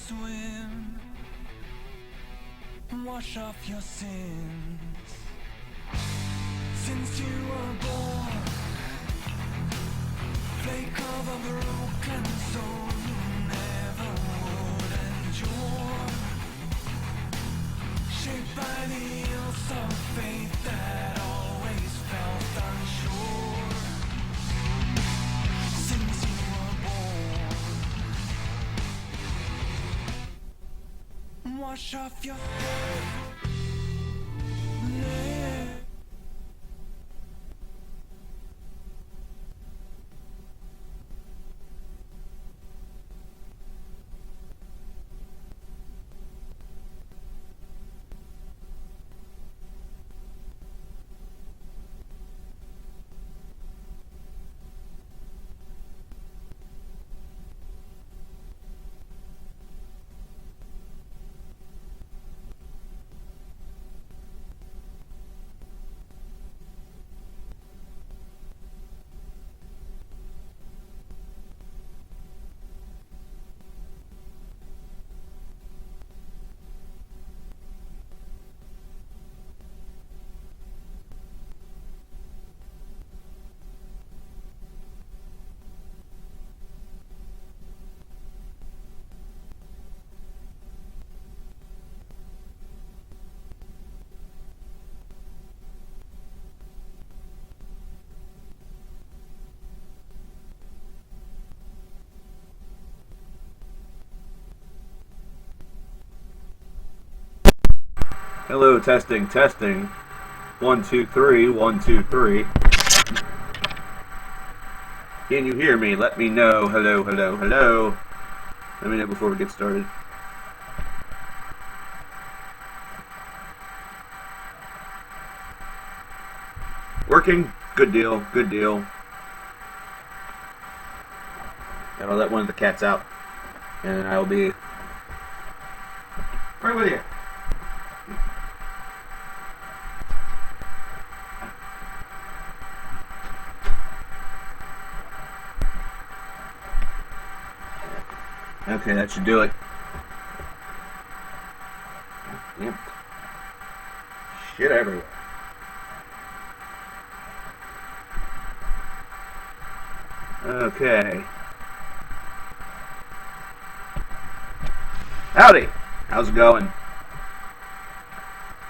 swim, wash off your sins. Since you were born, flake of a broken soul you never would endure, shaped by the ills of faith that always felt unsure. Since you were born, wash off your Hello, testing, testing. 1, 2, 3, 1, 2, 3. Can you hear me? Let me know. Hello, hello, hello. Let me know before we get started. Working? Good deal, good deal. Gotta let one of the cats out, and I will be right with you. Okay, that should do it. Yep. Shit everywhere. Okay. Howdy! How's it going?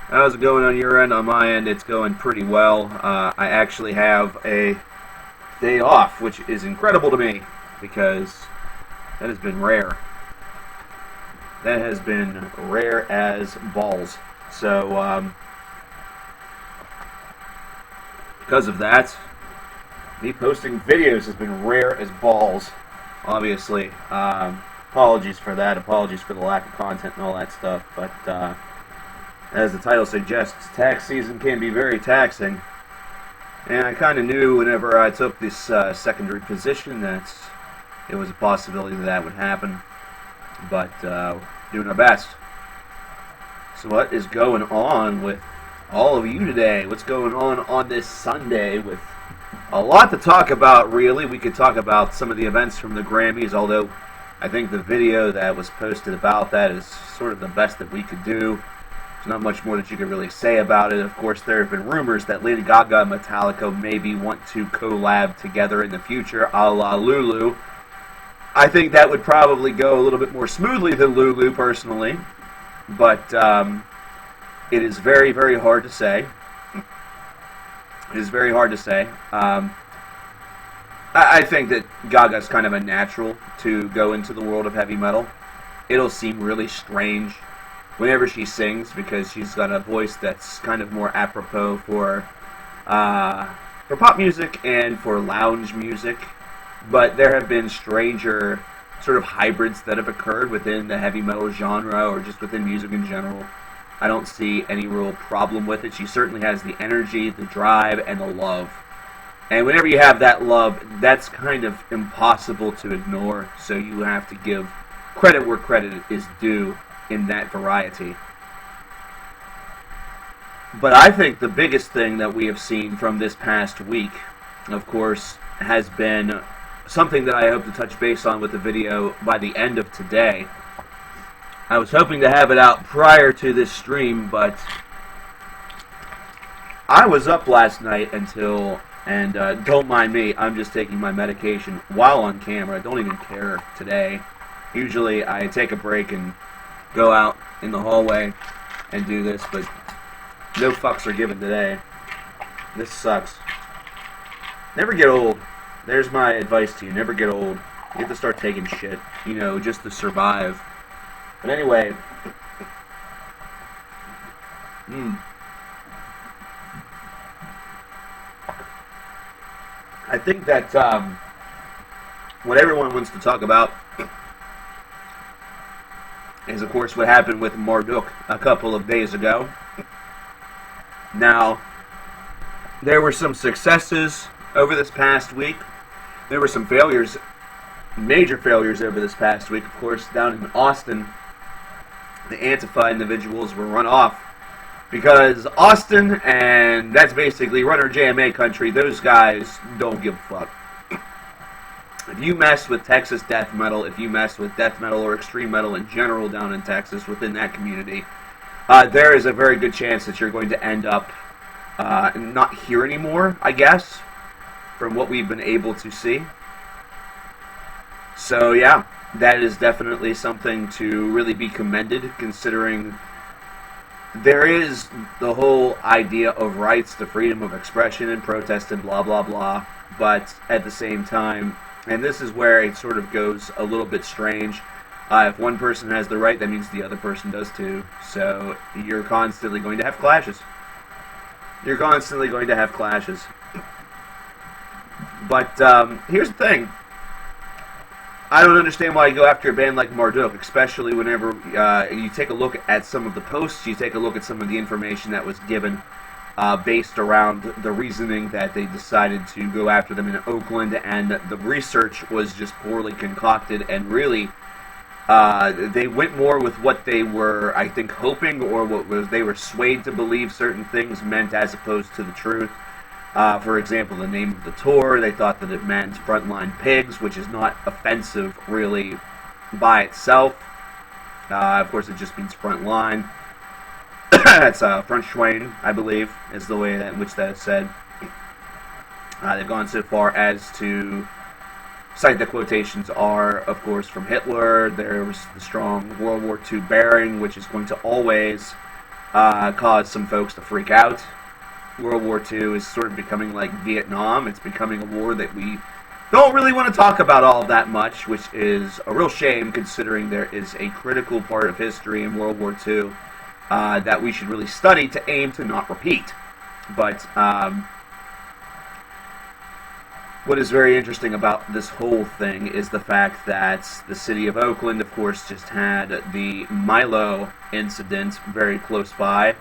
How's it going on your end? On my end, it's going pretty well. I actually have a day off, which is incredible to me, because that has been rare. That has been rare as balls. So, because of that, me posting videos has been rare as balls, obviously. Apologies for that. Apologies for the lack of content and all that stuff. But, as the title suggests, tax season can be very taxing. And I kind of knew whenever I took this secondary position that it was a possibility that would happen, but doing our best. So what is going on with all of you today? What's going on this Sunday? With a lot to talk about, really. We could talk about some of the events from the Grammys, although I think the video that was posted about that is sort of the best that we could do. There's not much more that you could really say about it. Of course, there have been rumors that Lady Gaga and Metallica maybe want to collab together in the future, a la Lulu. I think that would probably go a little bit more smoothly than Lulu, personally. But it is very, very hard to say. It is very hard to say. I think that Gaga's kind of a natural to go into the world of heavy metal. It'll seem really strange whenever she sings, because she's got a voice that's kind of more apropos for pop music and for lounge music. But there have been stranger sort of hybrids that have occurred within the heavy metal genre or just within music in general. I don't see any real problem with it. She certainly has the energy, the drive, and the love. And whenever you have that love, that's kind of impossible to ignore. So you have to give credit where credit is due in that variety. But I think the biggest thing that we have seen from this past week, of course, has been something that I hope to touch base on with the video by the end of today. I was hoping to have it out prior to this stream, but I was up last night until, and don't mind me, I'm just taking my medication while on camera. I don't even care today. Usually I take a break and go out in the hallway and do this, but no fucks are given today. This sucks. Never get old. There's my advice to you. Never get old. You have to start taking shit, you know, just to survive. But anyway, I think that what everyone wants to talk about is, of course, what happened with Marduk a couple of days ago. Now, there were some successes over this past week. There were some failures, major failures over this past week. Of course, down in Austin, the Antifa individuals were run off because Austin, and that's basically Runner JMA country, those guys don't give a fuck. If you mess with Texas death metal, if you mess with death metal or extreme metal in general down in Texas within that community, there is a very good chance that you're going to end up not here anymore, I guess, from what we've been able to see. So yeah, that is definitely something to really be commended, considering there is the whole idea of rights to freedom of expression and protest and blah blah blah, but at the same time, and this is where it sort of goes a little bit strange, if one person has the right, that means the other person does too, so you're constantly going to have clashes. You're constantly going to have clashes. But here's the thing. I don't understand why you go after a band like Marduk, especially whenever you take a look at some of the posts, you take a look at some of the information that was given based around the reasoning that they decided to go after them in Oakland, and the research was just poorly concocted, and really they went more with what they were, I think, hoping, or what was they were swayed to believe certain things meant as opposed to the truth. For example, the name of the tour, they thought that it meant Frontline Pigs, which is not offensive, really, by itself. Of course, it just means frontline. That's Frontschwein, I believe, is the way in which that is said. They've gone so far as to cite the quotations are, of course, from Hitler. There was the strong World War II bearing, which is going to always cause some folks to freak out. World War II is sort of becoming like Vietnam. It's becoming a war that we don't really want to talk about all that much, which is a real shame considering there is a critical part of history in World War II that we should really study to aim to not repeat. But what is very interesting about this whole thing is the fact that the city of Oakland, of course, just had the Milo incident very close by.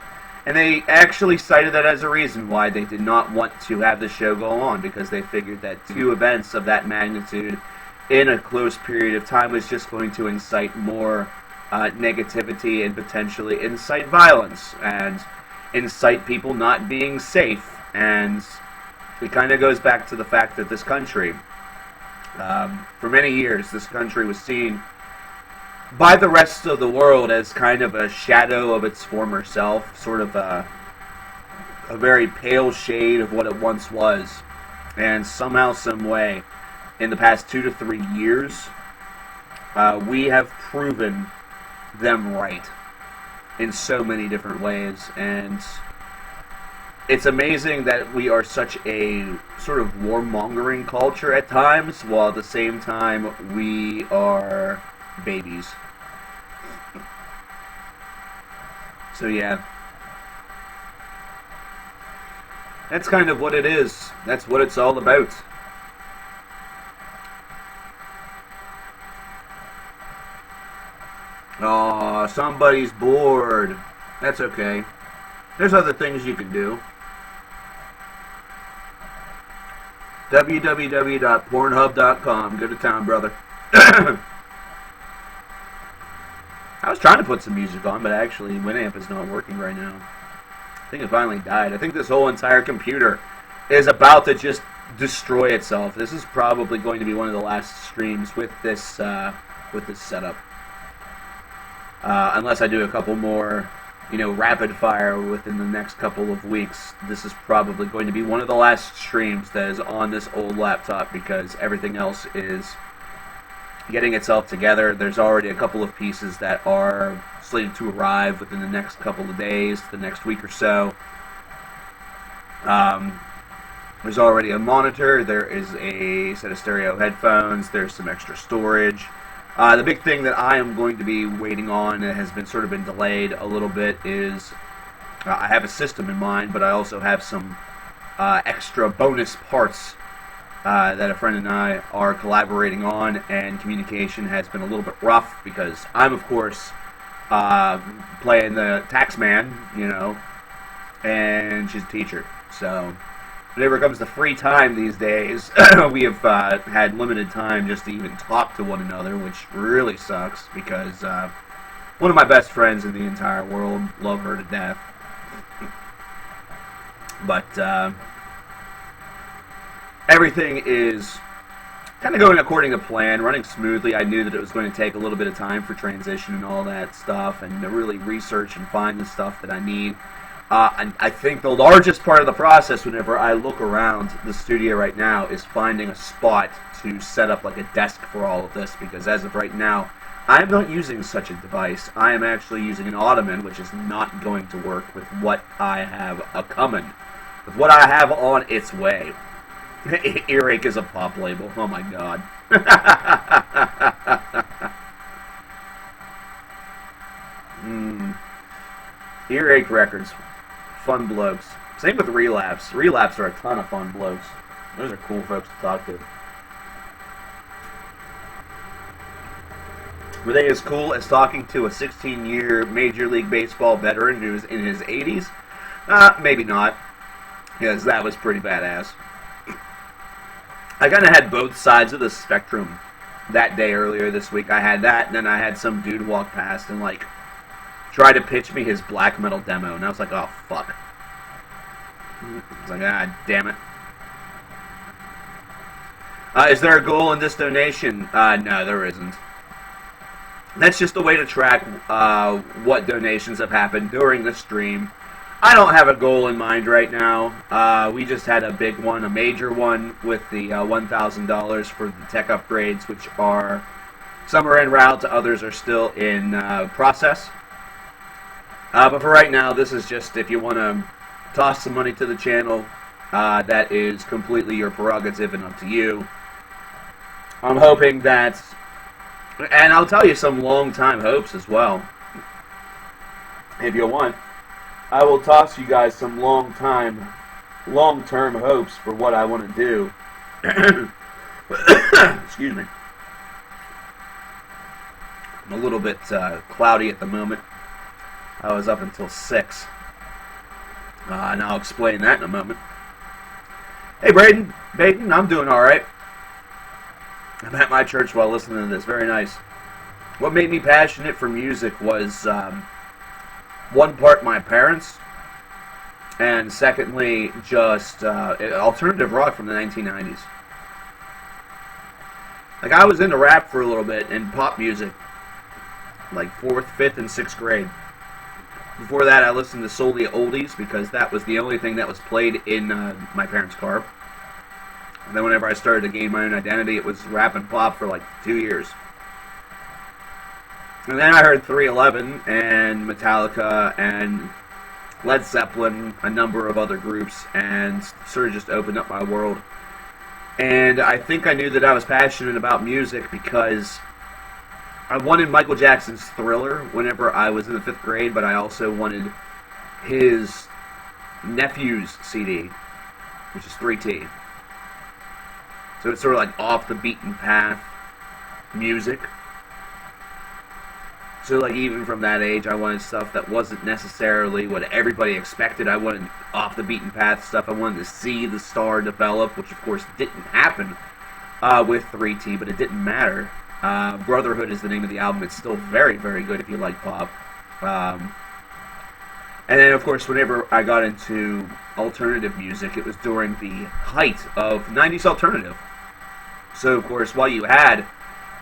And they actually cited that as a reason why they did not want to have the show go on, because they figured that two events of that magnitude in a close period of time was just going to incite more negativity and potentially incite violence and incite people not being safe. And it kind of goes back to the fact that this country, for many years, this country was seen by the rest of the world as kind of a shadow of its former self, sort of a very pale shade of what it once was. And somehow, some way, in the past 2 to 3 years, we have proven them right in so many different ways. And it's amazing that we are such a sort of warmongering culture at times, while at the same time we are babies. So yeah, that's kind of what it is. That's what it's all about. Aw, somebody's bored. That's okay. There's other things you can do. www.pornhub.com. Go to town, brother. I was trying to put some music on, but actually Winamp is not working right now. I think it finally died. I think this whole entire computer is about to just destroy itself. This is probably going to be one of the last streams with this setup. unless I do a couple more, rapid fire within the next couple of weeks, this is probably going to be one of the last streams that is on this old laptop because everything else is getting itself together. There's already a couple of pieces that are slated to arrive within the next couple of days, the next week or so. There's already a monitor, there is a set of stereo headphones, there's some extra storage. The big thing that I am going to be waiting on, and has been sort of been delayed a little bit, is I have a system in mind, but I also have some extra bonus parts that a friend and I are collaborating on, and communication has been a little bit rough because I'm, of course, playing the tax man, and she's a teacher. So whenever it comes to free time these days, we have had limited time just to even talk to one another, which really sucks because one of my best friends in the entire world, love her to death. But everything is kind of going according to plan, running smoothly. I knew that it was going to take a little bit of time for transition and all that stuff, and to really research and find the stuff that I need. And I think the largest part of the process whenever I look around the studio right now is finding a spot to set up like a desk for all of this, because as of right now, I am not using such a device. I am actually using an ottoman, which is not going to work with what I have coming, with what I have on its way. Earache is a pop label. Oh my god. Earache Records. Fun blokes. Same with Relapse. Relapse are a ton of fun blokes. Those are cool folks to talk to. Were they as cool as talking to a 16-year Major League Baseball veteran who's in his 80s? Maybe not, because that was pretty badass. I kind of had both sides of the spectrum that day earlier this week. I had that, and then I had some dude walk past and, try to pitch me his black metal demo, and I was like, oh, fuck. I was like, damn it. Is there a goal in this donation? No, there isn't. That's just a way to track what donations have happened during the stream. I don't have a goal in mind right now. We just had a big one, a major one, with the $1,000 for the tech upgrades, which are, some are en route, others are still in process. But for right now, this is just if you want to toss some money to the channel, that is completely your prerogative and up to you. I'm hoping that, and I'll tell you some long-time hopes as well, if you want. I will toss you guys some long-term hopes for what I want to do. Excuse me. I'm a little bit cloudy at the moment. I was up until 6. And I'll explain that in a moment. Hey, Braden, I'm doing alright. I'm at my church while listening to this. Very nice. What made me passionate for music was, one part my parents, and secondly, just alternative rock from the 1990s. I was into rap for a little bit, and pop music, 4th, 5th, and 6th grade. Before that, I listened to solely oldies because that was the only thing that was played in my parents' car. And then whenever I started to gain my own identity, it was rap and pop for 2 years. And then I heard 311 and Metallica and Led Zeppelin, a number of other groups, and sort of just opened up my world. And I think I knew that I was passionate about music because I wanted Michael Jackson's Thriller whenever I was in the 5th grade, but I also wanted his nephew's CD, which is 3T. So it's sort of off the beaten path music. So even from that age, I wanted stuff that wasn't necessarily what everybody expected. I wanted off the beaten path stuff. I wanted to see the star develop, which of course didn't happen with 3T, but it didn't matter. Brotherhood is the name of the album. It's still very, very good if you like pop. And then, of course, whenever I got into alternative music, it was during the height of 90s alternative. So, of course, while you had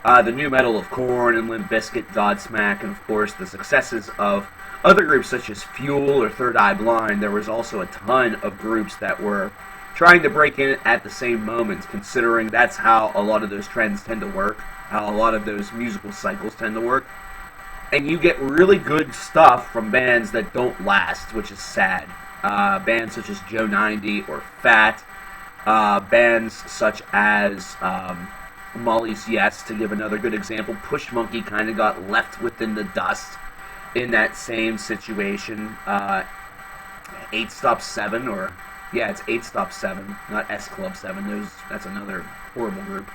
the new metal of Korn and Limp Bizkit, Godsmack, and of course the successes of other groups such as Fuel or Third Eye Blind, there was also a ton of groups that were trying to break in at the same moment, considering that's how a lot of those trends tend to work, how a lot of those musical cycles tend to work. And you get really good stuff from bands that don't last, which is sad. Bands such as Joe 90 or Fat, bands such as Molly's Yes, to give another good example. Push Monkey kind of got left within the dust in that same situation. 8 Stop 7, or yeah, it's 8 Stop 7, not S Club 7. That's another horrible group.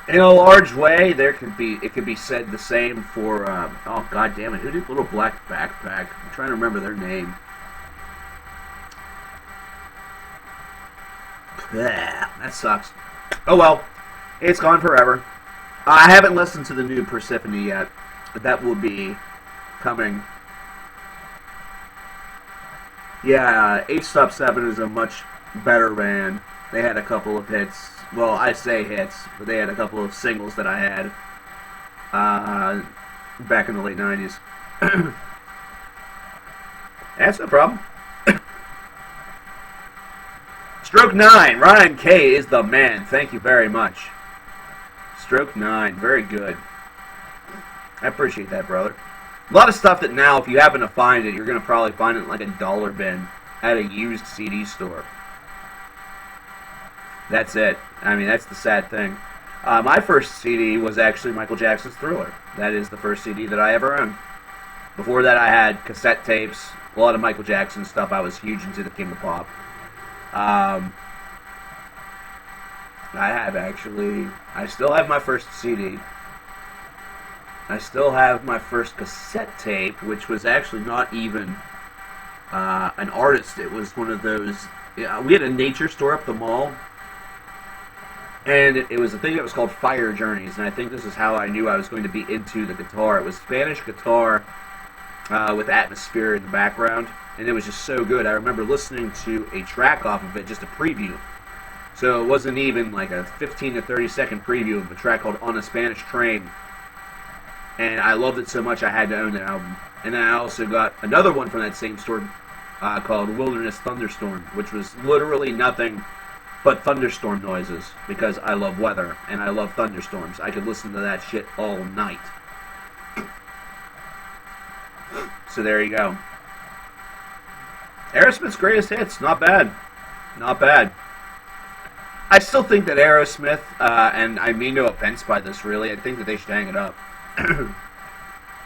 In a large way, it could be said the same for oh god damn it, who did Little Black Backpack? I'm trying to remember their name. Bleh, that sucks. Oh well, it's gone forever. I haven't listened to the new Persephone yet, but that will be coming. Yeah, 8 Stop 7 is a much better band. They had a couple of hits. Well, I say hits, but they had a couple of singles that I had back in the late 90s. That's no problem. Stroke 9, Ryan K is the man. Thank you very much. Stroke 9, very good. I appreciate that, brother. A lot of stuff that now, if you happen to find it, you're going to probably find it in like a dollar bin at a used CD store. That's it. I mean, that's the sad thing. My first CD was actually Michael Jackson's Thriller. That is the first CD that I ever owned. Before that, I had cassette tapes, a lot of Michael Jackson stuff. I was huge into the King of Pop. I still have my first CD. I still have my first cassette tape, which was actually not even an artist. It was one of those. We had a nature store up the mall, and it was a thing that was called Fire Journeys, and I think this is how I knew I was going to be into the guitar. It was Spanish guitar with atmosphere in the background, and it was just so good. I remember listening to a track off of it, just a preview. So it wasn't even like a 15 to 30 second preview of a track called On a Spanish Train. And I loved it so much I had to own the album. And then I also got another one from that same store called Wilderness Thunderstorm, which was literally nothing but thunderstorm noises, because I love weather and I love thunderstorms. I could listen to that shit all night. So there you go. Aerosmith's greatest hits, not bad. Not bad. I still think that Aerosmith, and I mean no offense by this really, I think that they should hang it up. I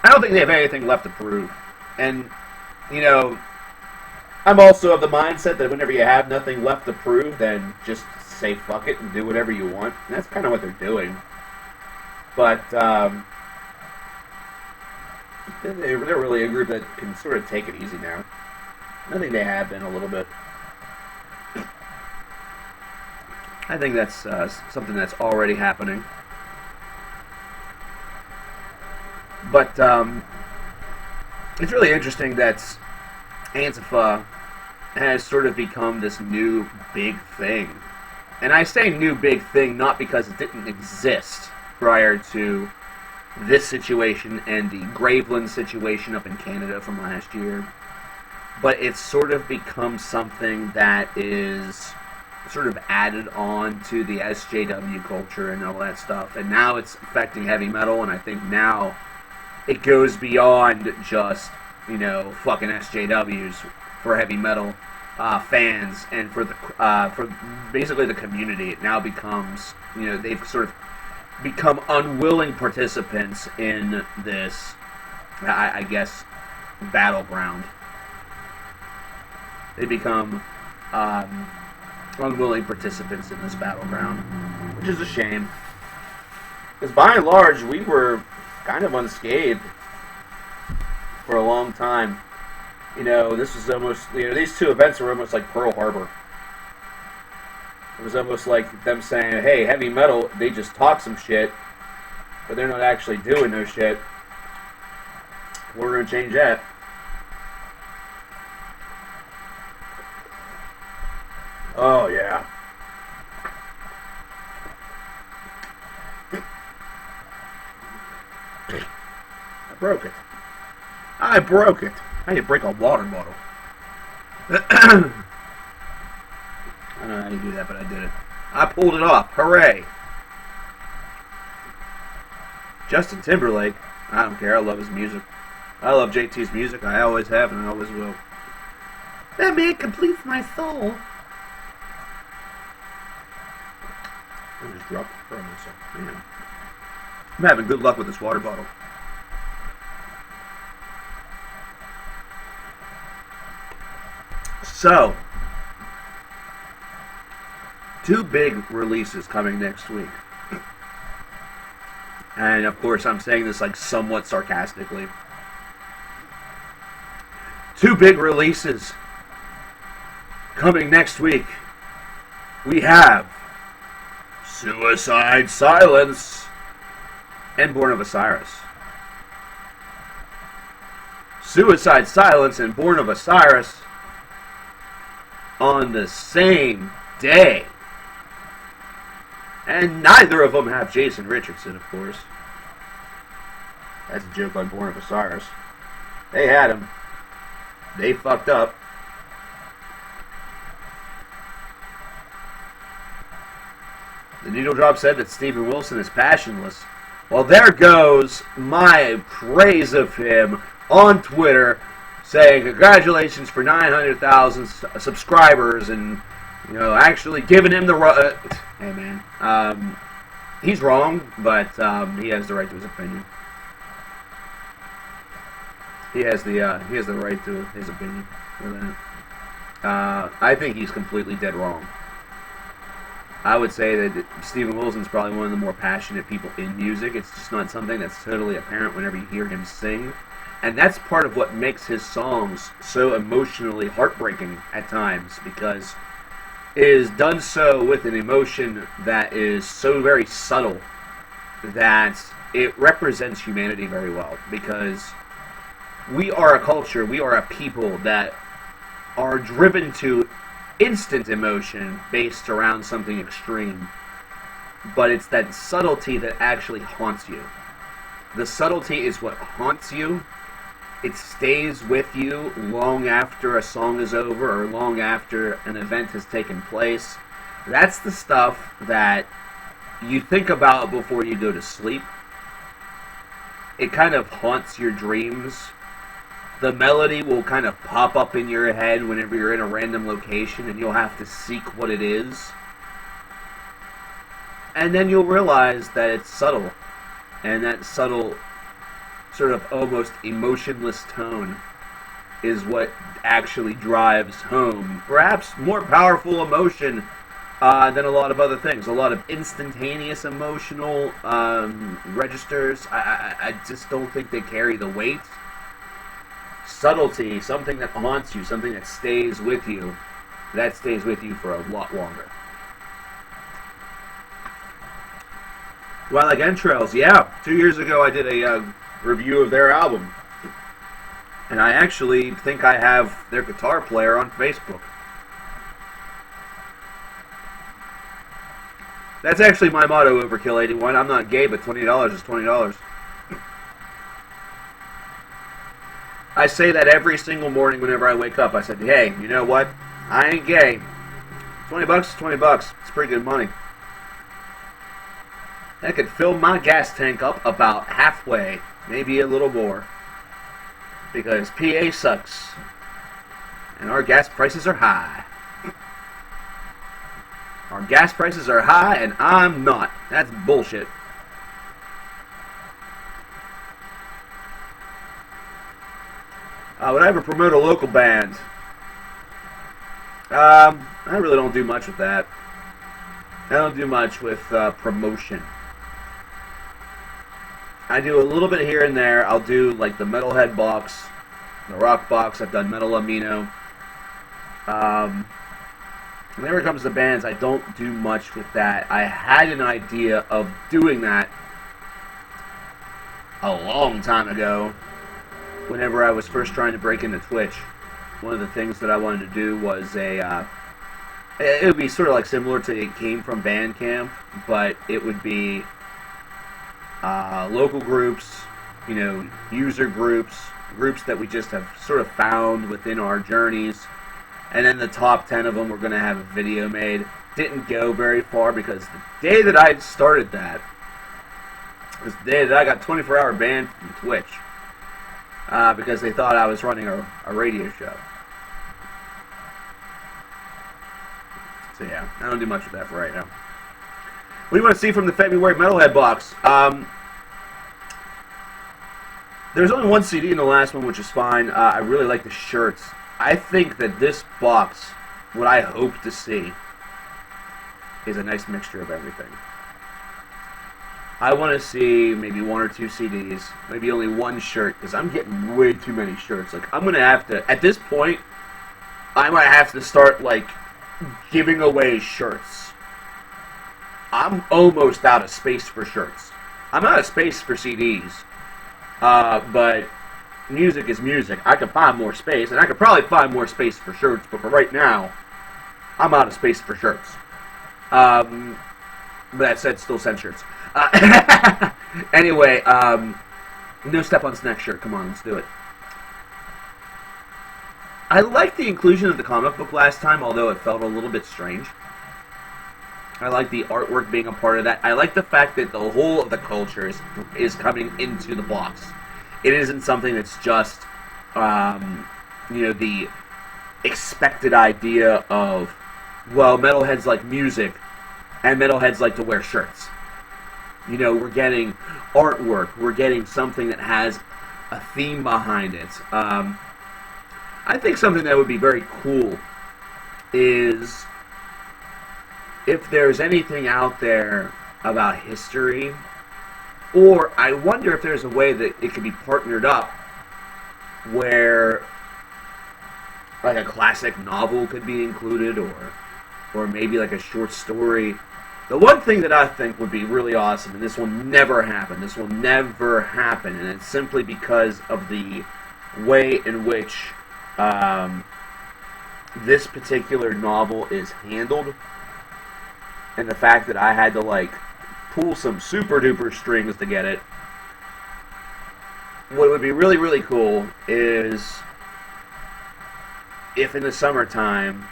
don't think they have anything left to prove. And, you know, I'm also of the mindset that whenever you have nothing left to prove, then just say fuck it and do whatever you want. And that's kind of what they're doing. But, they're really a group that can sort of take it easy now. I think they have been a little bit. I think that's something that's already happening. But it's really interesting that Antifa has sort of become this new big thing. And I say new big thing not because it didn't exist prior to this situation and the Graveland situation up in Canada from last year. But it's sort of become something that is sort of added on to the SJW culture and all that stuff. And now it's affecting heavy metal, and I think now it goes beyond just, you know, fucking SJWs for heavy metal fans and for basically the community. It now becomes, you know, they've sort of become unwilling participants in this, I guess, battleground. They become unwilling participants in this battleground, which is a shame. Because by and large, we were kind of unscathed for a long time. You know, this was almost, you know, these two events were almost like Pearl Harbor. It was almost like them saying, hey, heavy metal, they just talk some shit, but they're not actually doing no shit. We're going to change that. Oh, yeah. I broke it. I broke it. How do you break a water bottle? I don't know how you do that, but I did it. I pulled it off. Hooray! Justin Timberlake. I don't care. I love his music. I love JT's music. I always have and I always will. That man completes my soul. I just dropped it from myself. Man. I'm having good luck with this water bottle. So, 2 big releases coming next week. And of course, I'm saying this like somewhat sarcastically. 2 big releases coming next week. We have Suicide Silence and Born of Osiris. Suicide Silence and Born of Osiris on the same day. And neither of them have Jason Richardson, of course. That's a joke on Born of Osiris. They had him. They fucked up. The Needle Drop said that Steven Wilson is passionless. Well, there goes my praise of him on Twitter, saying congratulations for 900,000 subscribers, and actually giving him the hey man, he's wrong, but he has the right to his opinion. He has the right to his opinion for that. I think he's completely dead wrong. I would say that Steven Wilson's probably one of the more passionate people in music. It's just not something that's totally apparent whenever you hear him sing. And that's part of what makes his songs so emotionally heartbreaking at times, because it is done so with an emotion that is so very subtle that it represents humanity very well. Because we are a culture, we are a people that are driven to instant emotion based around something extreme, but it's that subtlety that actually haunts you. The subtlety is what haunts you. It stays with you long after a song is over or long after an event has taken place. That's the stuff that you think about before you go to sleep. It kind of haunts your dreams. The melody will kind of pop up in your head whenever you're in a random location, and you'll have to seek what it is. And then you'll realize that it's subtle. And that subtle, sort of almost emotionless tone is what actually drives home perhaps more powerful emotion than a lot of other things. A lot of instantaneous emotional registers, I just don't think they carry the weight. Subtlety, something that haunts you, something that stays with you, that stays with you for a lot longer. Well, like Entrails, yeah. 2 years ago I did a review of their album. And I actually think I have their guitar player on Facebook. That's actually my motto, Overkill 81. I'm not gay, but $20 is $20. I say that every single morning whenever I wake up. I said, hey, you know what? I ain't gay. $20 is $20. It's pretty good money. That could fill my gas tank up about halfway, maybe a little more. Because PA sucks. And our gas prices are high. Our gas prices are high and I'm not. That's bullshit. Would I ever promote a local band? I really don't do much with that. I don't do much with promotion. I do a little bit here and there. I'll do like the Metalhead box, the Rock box. I've done Metal Amino. Whenever it comes to bands, I don't do much with that. I had an idea of doing that a long time ago. Whenever I was first trying to break into Twitch, one of the things that I wanted to do was it would be sort of like similar to It Came From Bandcamp, but it would be local groups user groups, groups that we just have sort of found within our journeys. And then the top 10 of them, we're going to have a video made. Didn't go very far because the day that I started that was the day that I got 24-hour ban from Twitch because they thought I was running a radio show. So yeah, I don't do much of that for right now. What do you want to see from the February Metalhead box? There's only one CD in the last one, which is fine. I really like the shirts. I think that this box, what I hope to see, is a nice mixture of everything. I want to see maybe 1 or 2 CDs, maybe only 1 shirt, because I'm getting way too many shirts. Like, I'm going to have to, at this point, I might have to start, like, giving away shirts. I'm almost out of space for shirts. I'm out of space for CDs. But music is music. I can find more space, and I could probably find more space for shirts, but for right now, I'm out of space for shirts. But that said, still send shirts. Anyway, no Step on Snack shirt. Come on, let's do it. I liked the inclusion of the comic book last time, although it felt a little bit strange. I like the artwork being a part of that. I like the fact that the whole of the culture is coming into the box. It isn't something that's just, the expected idea of, well, metalheads like music, and metalheads like to wear shirts. We're getting artwork. We're getting something that has a theme behind it. I think something that would be very cool is if there's anything out there about history, or I wonder if there's a way that it could be partnered up where like a classic novel could be included, or maybe like a short story. The one thing that I think would be really awesome, and this will never happen, and it's simply because of the way in which this particular novel is handled, and the fact that I had to, like, pull some super duper strings to get it. What would be really, really cool is if in the summertime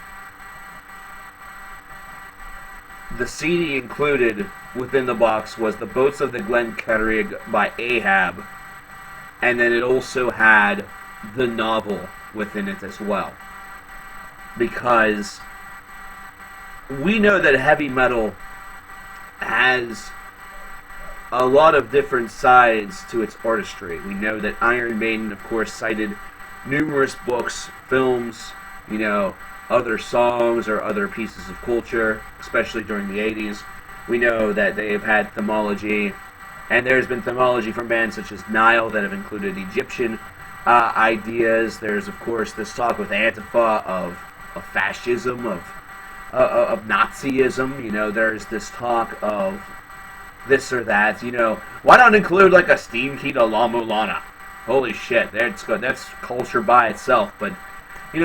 the CD included within the box was The Boats of the Glenkerrig by Ahab, and then it also had the novel within it as well. Because we know that heavy metal has a lot of different sides to its artistry. We know that Iron Maiden, of course, cited numerous books, films, other songs or other pieces of culture, especially during the 80s. We know that they've had themology, and there's been themology from bands such as Nile that have included Egyptian ideas. There's, of course, this talk with Antifa of fascism, of Nazism. There's this talk of this or that. Why not include like a Steam Key to La Mulana? Holy shit, that's good. That's culture by itself. But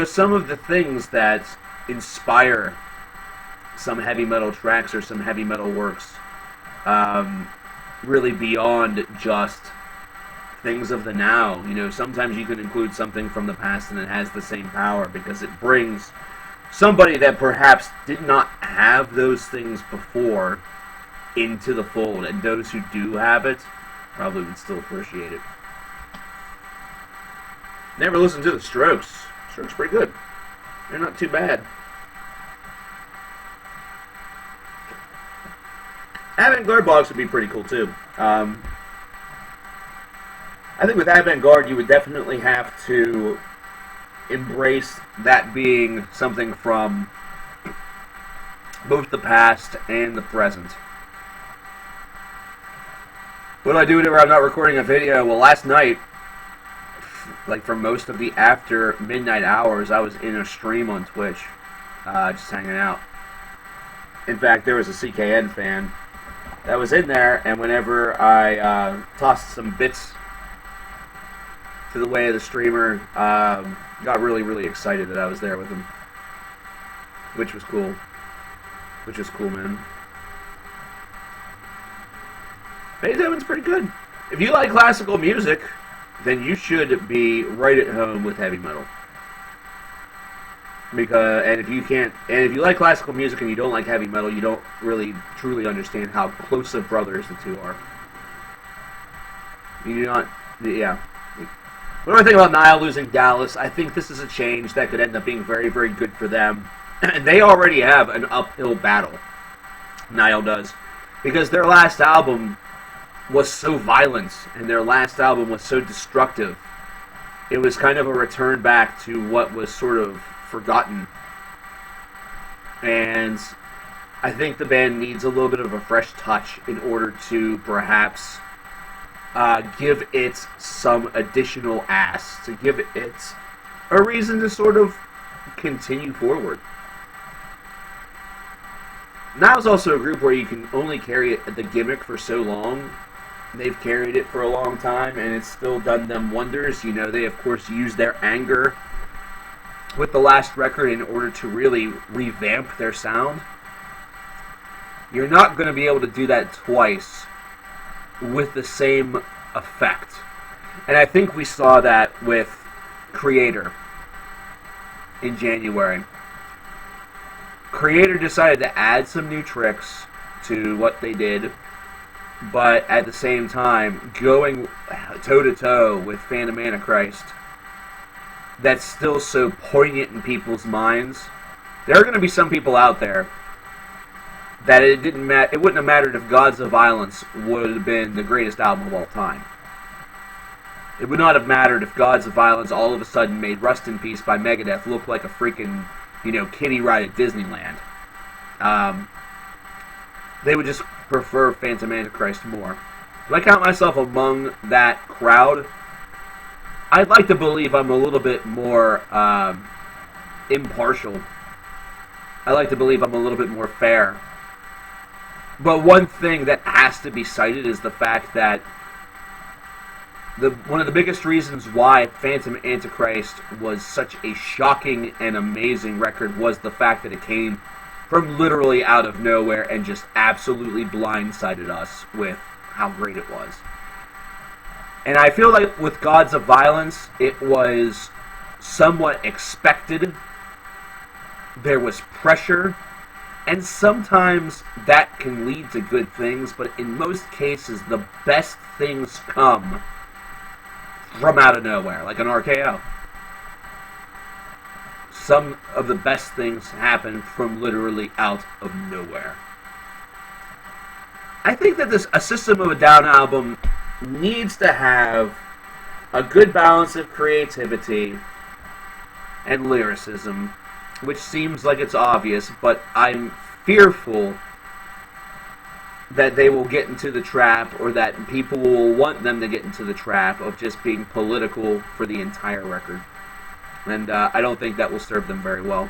some of the things that inspire some heavy metal tracks or some heavy metal works, really beyond just things of the now. Sometimes you can include something from the past and it has the same power because it brings somebody that perhaps did not have those things before into the fold, and those who do have it probably would still appreciate it. Never listened to the Strokes. Strokes pretty good. They're not too bad. Avant-garde box would be pretty cool too. I think with avant-garde you would definitely have to embrace that being something from both the past and the present. What do I do whenever I'm not recording a video? Well, last night, like for most of the after midnight hours, I was in a stream on Twitch, just hanging out. In fact, there was a CKN fan that was in there, and whenever I tossed some bits to the way of the streamer, got really, really excited that I was there with him, which was cool. Which was cool, man. Beethoven's pretty good. If you like classical music, then you should be right at home with heavy metal. And if you like classical music and you don't like heavy metal, you don't really truly understand how close of brothers the two are. You do not, yeah. What do I think about Nile losing Dallas? I think this is a change that could end up being very, very good for them. And they already have an uphill battle. Nile does. Because their last album was so violent, and their last album was so destructive. It was kind of a return back to what was sort of forgotten. And I think the band needs a little bit of a fresh touch in order to perhaps give it some additional ass, to give it a reason to sort of continue forward. Nile's also a group where you can only carry the gimmick for so long. They've carried it for a long time, and it's still done them wonders. You know, they, of course, used their anger with the last record in order to really revamp their sound. You're not going to be able to do that twice with the same effect. And I think we saw that with Creator in January. Creator decided to add some new tricks to what they did, but at the same time, going toe-to-toe with Phantom Antichrist, that's still so poignant in people's minds. There are going to be some people out there that it wouldn't have mattered if Gods of Violence would have been the greatest album of all time. It would not have mattered if Gods of Violence all of a sudden made Rust in Peace by Megadeth look like a freaking, kiddie ride at Disneyland. They would just prefer Phantom Antichrist more. If I count myself among that crowd, I'd like to believe I'm a little bit more impartial. I like to believe I'm a little bit more fair. But one thing that has to be cited is the fact that one of the biggest reasons why Phantom Antichrist was such a shocking and amazing record was the fact that it came from literally out of nowhere and just absolutely blindsided us with how great it was. And I feel like with Gods of Violence, it was somewhat expected. There was pressure. And sometimes that can lead to good things, but in most cases, the best things come from out of nowhere, like an RKO. Some of the best things happen from literally out of nowhere. I think that a System of a Down album needs to have a good balance of creativity and lyricism, which seems like it's obvious, but I'm fearful that they will get into the trap, or that people will want them to get into the trap of just being political for the entire record. And I don't think that will serve them very well.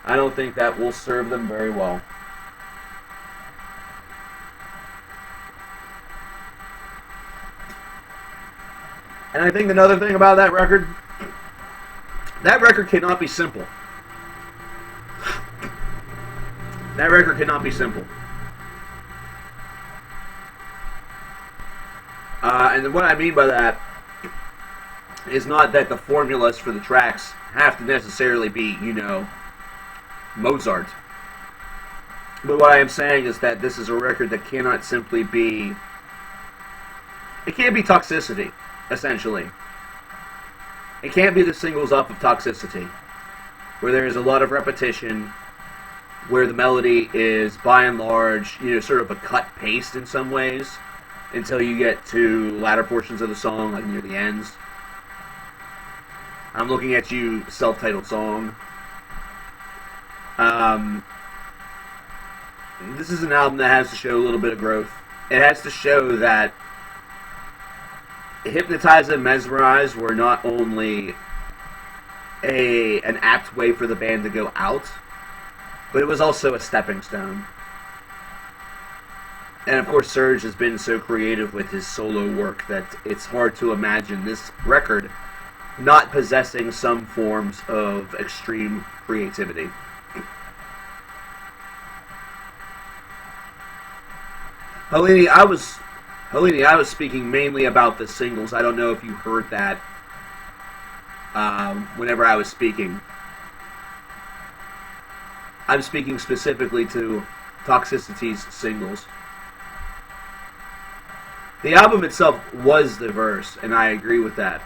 I don't think that will serve them very well. And I think another thing about that record cannot be simple. That record cannot be simple. And what I mean by that is not that the formulas for the tracks have to necessarily be, Mozart. But what I am saying is that this is a record that cannot simply be... It can't be Toxicity, essentially. It can't be the singles off of Toxicity, where there is a lot of repetition, where the melody is, by and large, sort of a cut-paste in some ways, until you get to latter portions of the song, like near the ends. I'm Looking at You, self-titled song. This is an album that has to show a little bit of growth. It has to show that Hypnotize and Mesmerize were not only an apt way for the band to go out, but it was also a stepping stone. And of course, Serge has been so creative with his solo work that it's hard to imagine this record not possessing some forms of extreme creativity. Helene, Helene, I was speaking mainly about the singles. I don't know if you heard that whenever I was speaking. I'm speaking specifically to Toxicity's singles. The album itself was diverse, and I agree with that.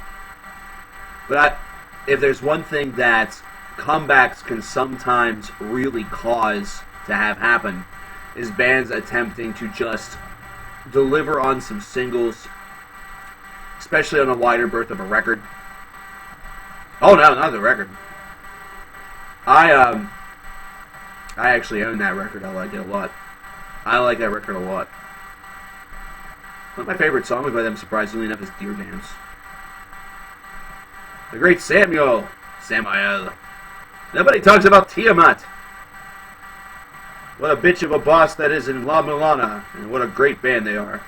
But if there's one thing that comebacks can sometimes really cause to have happen, is bands attempting to just deliver on some singles, especially on a wider berth of a record. Oh no, not the record. I actually own that record. I like it a lot. I like that record a lot. One of my favorite songs by them, surprisingly enough, is Deer Dance. The great Samuel. Nobody talks about Tiamat. What a bitch of a boss that is in La Milana, and what a great band they are.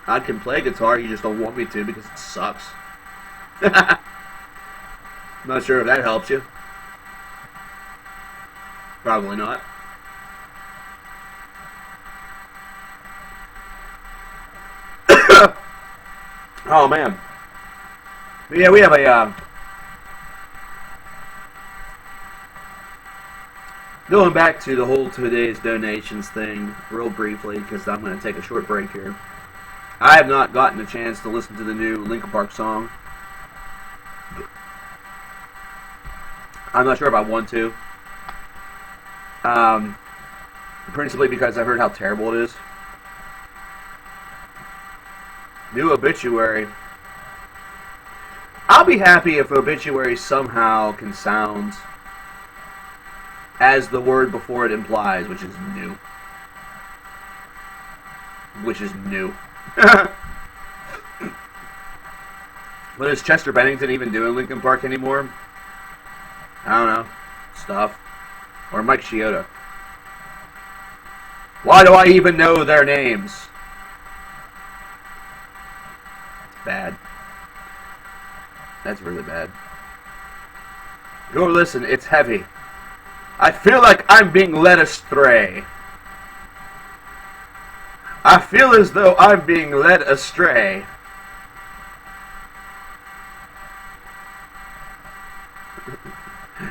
I can play guitar, you just don't want me to because it sucks. I'm not sure if that helps you. Probably not. Oh man. But yeah, we have a going back to the whole today's donations thing real briefly, because I'm going to take a short break here. I have not gotten a chance to listen to the new Linkin Park song. I'm not sure if I want to. Principally because I heard how terrible it is. New Obituary. I'll be happy if Obituary somehow can sound as the word before it implies, which is new. Which is new. But is Chester Bennington even doing Linkin Park anymore? I don't know. Stuff. Or Mike Chioda. Why do I even know their names? Bad. That's really bad. Go listen, it's heavy. I feel like I'm being led astray. I feel as though I'm being led astray.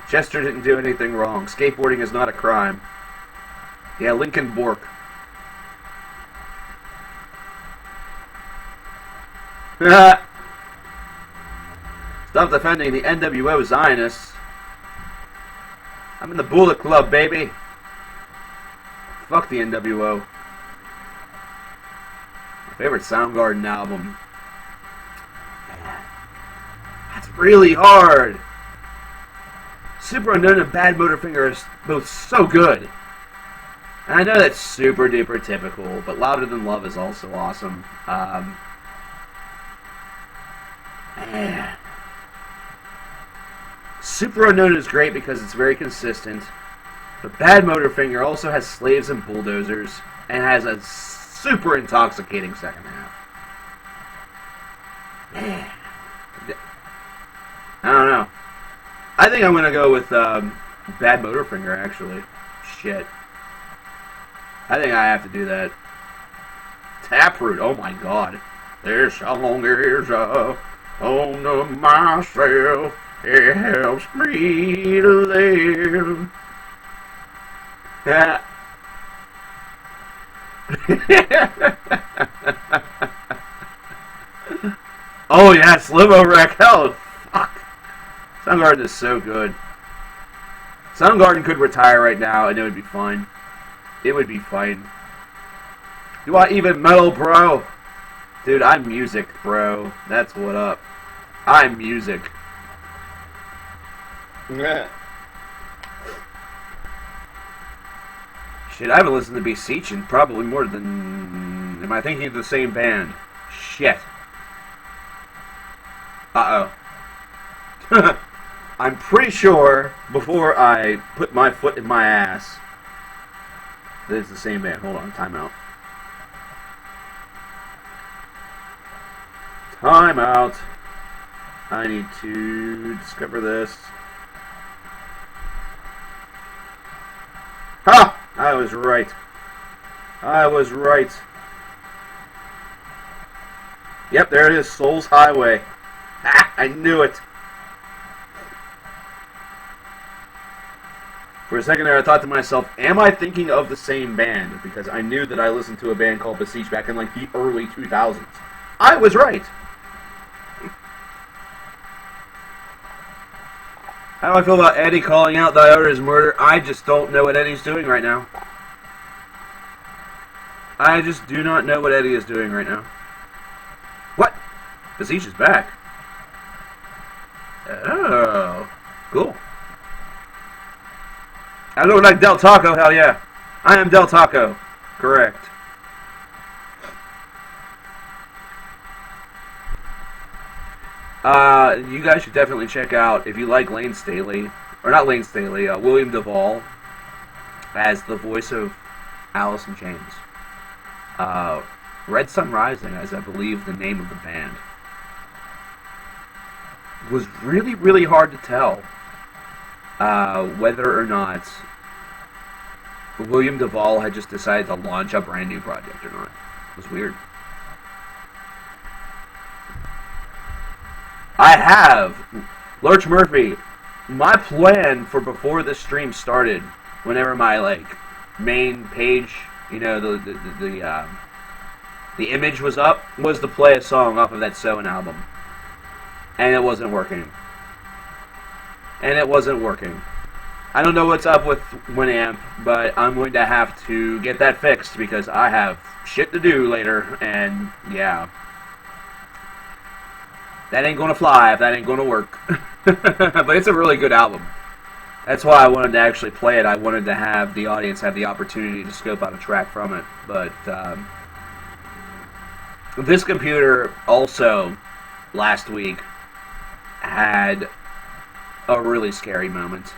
Chester didn't do anything wrong. Skateboarding is not a crime. Yeah, Lincoln Bork. Stop defending the NWO Zionists. I'm in the Bullet Club, baby. Fuck the NWO. My favorite Soundgarden album. Man, that's really hard. Super Unknown and Bad Motorfinger are both so good. And I know that's super duper typical, but Louder Than Love is also awesome. Man. Super Unknown is great because it's very consistent, but Bad Motorfinger also has Slaves and Bulldozers, and has a super intoxicating second half. Man. I don't know. I think I'm going to go with Bad Motorfinger, actually. Shit. I think I have to do that. Taproot, oh my god. This song is on to myself. It helps me to live. Yeah. Oh yeah, Slimo Wreck. Hell, fuck. Soundgarden is so good. Soundgarden could retire right now and it would be fine. It would be fine. Do I even metal, bro? Dude, I'm music, bro. That's what up. I'm music. Yeah. Shit, I haven't listened to Beseech in probably more than... Am I thinking of the same band? Shit. Uh-oh. I'm pretty sure, before I put my foot in my ass, that it's the same band. Hold on, time out. Time out. I need to discover this. Ha! I was right. I was right. Yep, there it is, Souls Highway. Ha! I knew it. For a second there, I thought to myself, am I thinking of the same band? Because I knew that I listened to a band called Beseech back in like the early 2000s. I was right. How do I feel about Eddie calling out Diota's murder? I just don't know what Eddie's doing right now. I just do not know what Eddie is doing right now. What? Beseech is back. Oh, cool. I look like Del Taco, hell yeah. I am Del Taco. Correct. You guys should definitely check out, if you like Lane Staley, or not Lane Staley, William Duvall as the voice of Alice in Chains. Red Sun Rising, as I believe the name of the band, was really, really hard to tell whether or not William Duvall had just decided to launch a brand new project or not. It was weird. I have Lurch Murphy. My plan for before this stream started, whenever my main page, the image was up, was to play a song off of that Soen album, and it wasn't working. I don't know what's up with Winamp, but I'm going to have to get that fixed because I have shit to do later, and yeah. That ain't gonna fly if that ain't gonna work. But it's a really good album. That's why I wanted to actually play it. I wanted to have the audience have the opportunity to scope out a track from it. But this computer also, last week, had a really scary moment.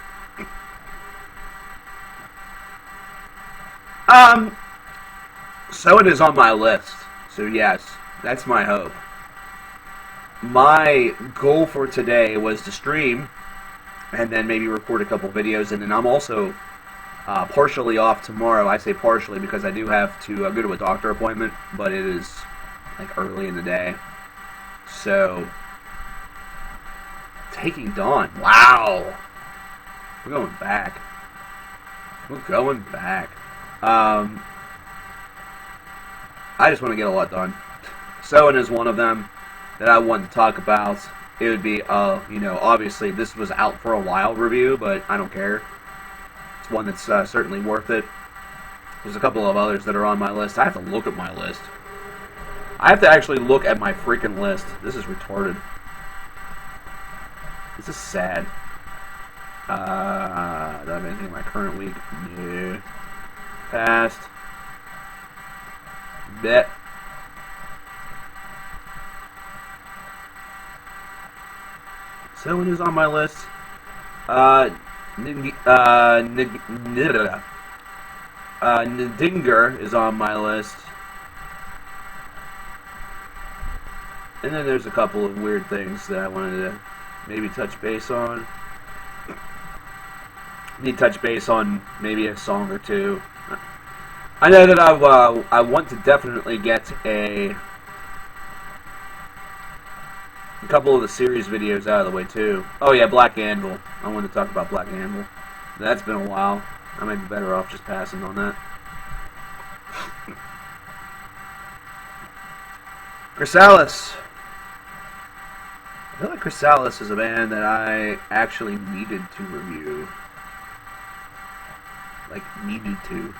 So it is on my list. So yes, that's my hope. My goal for today was to stream and then maybe record a couple videos, and then I'm also partially off tomorrow. I say partially because I do have to go to a doctor appointment, but it is early in the day. So, Taking Dawn. Wow. We're going back. I just want to get a lot done. Soen is one of them that I want to talk about. It would be, obviously this was out for a while review, but I don't care. It's one that's certainly worth it. There's a couple of others that are on my list. I have to look at my list. I have to actually look at my freaking list. This is retarded. This is sad. Do I have anything in my current week? No. Past. Bet. So who's on my list? Ndinger is on my list. And then there's a couple of weird things that I wanted to maybe touch base on. Need to touch base on maybe a song or two. I know that I want to definitely get a couple of the series videos out of the way too. Oh yeah, Black Anvil. I wanted to talk about Black Anvil. That's been a while. I might be better off just passing on that. Chrysalis. I feel like Chrysalis is a band that I actually needed to review. Needed to.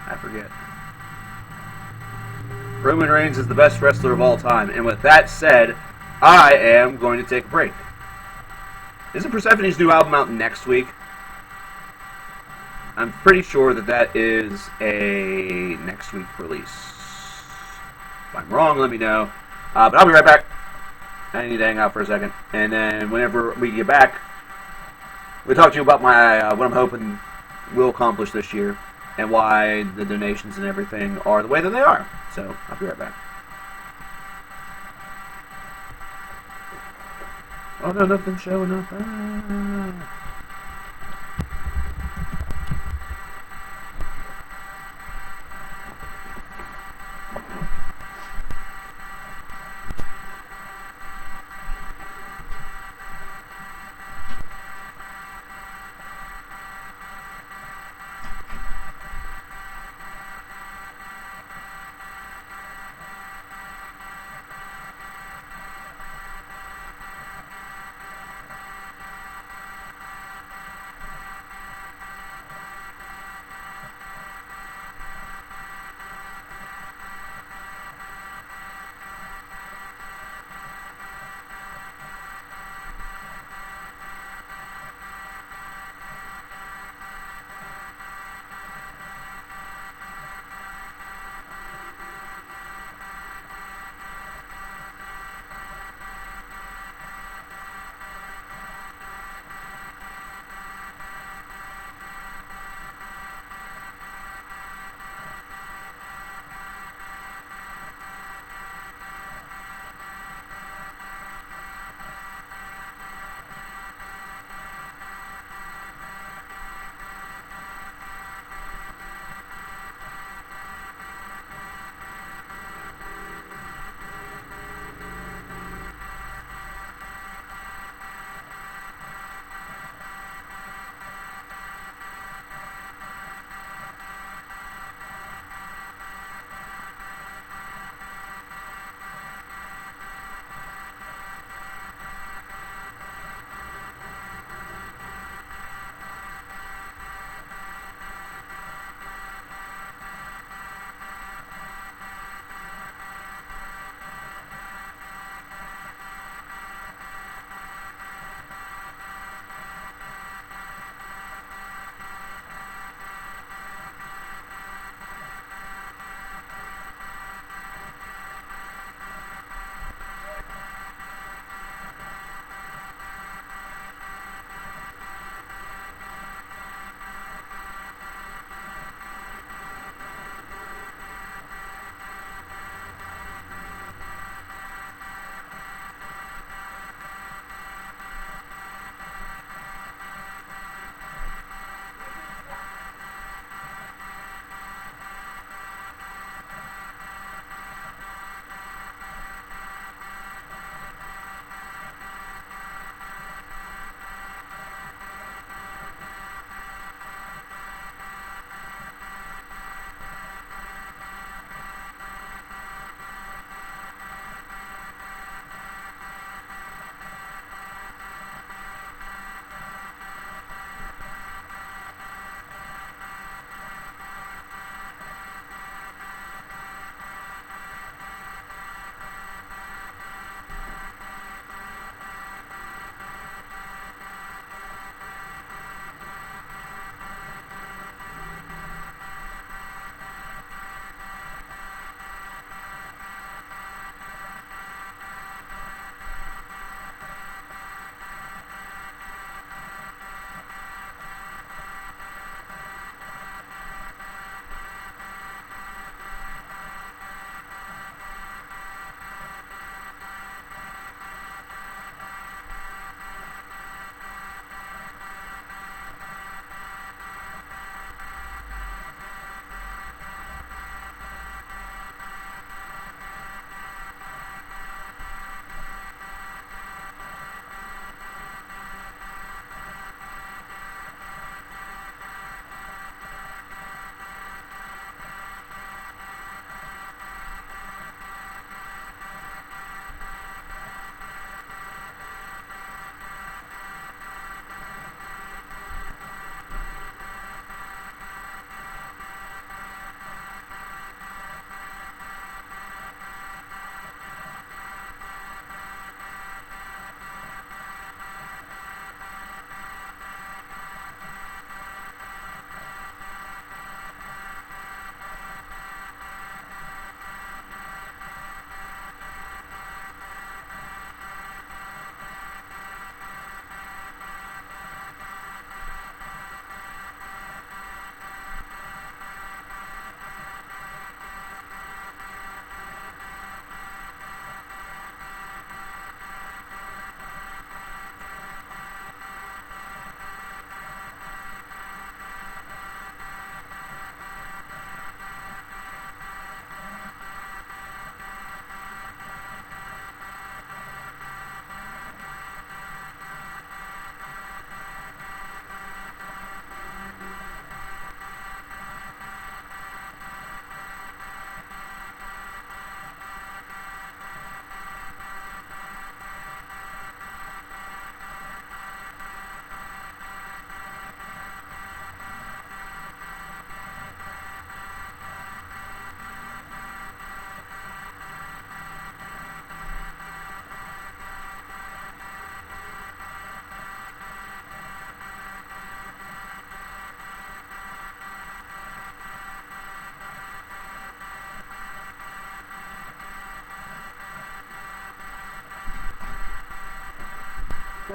I forget. Roman Reigns is the best wrestler of all time. And with that said, I am going to take a break. Isn't Persephone's new album out next week? I'm pretty sure that is a next week release. If I'm wrong, let me know. But I'll be right back. I need to hang out for a second. And then whenever we get back, we'll talk to you about my what I'm hoping we'll accomplish this year and why the donations and everything are the way that they are. So, I'll be right back. Oh no, nothing's showing up. Ah.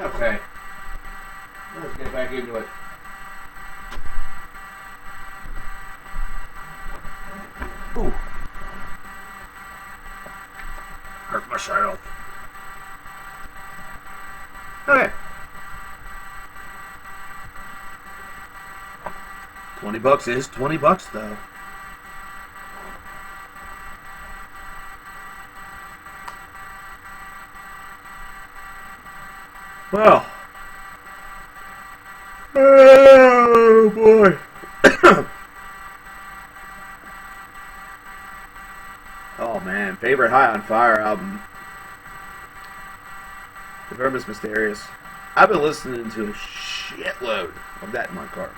Okay. Let's get back into it. Ooh. Hurt myself. Okay. $20 is $20 though. Well. Oh boy. Oh man, favorite High on Fire album. The Verb is Mysterious. I've been listening to a shitload of that in my car.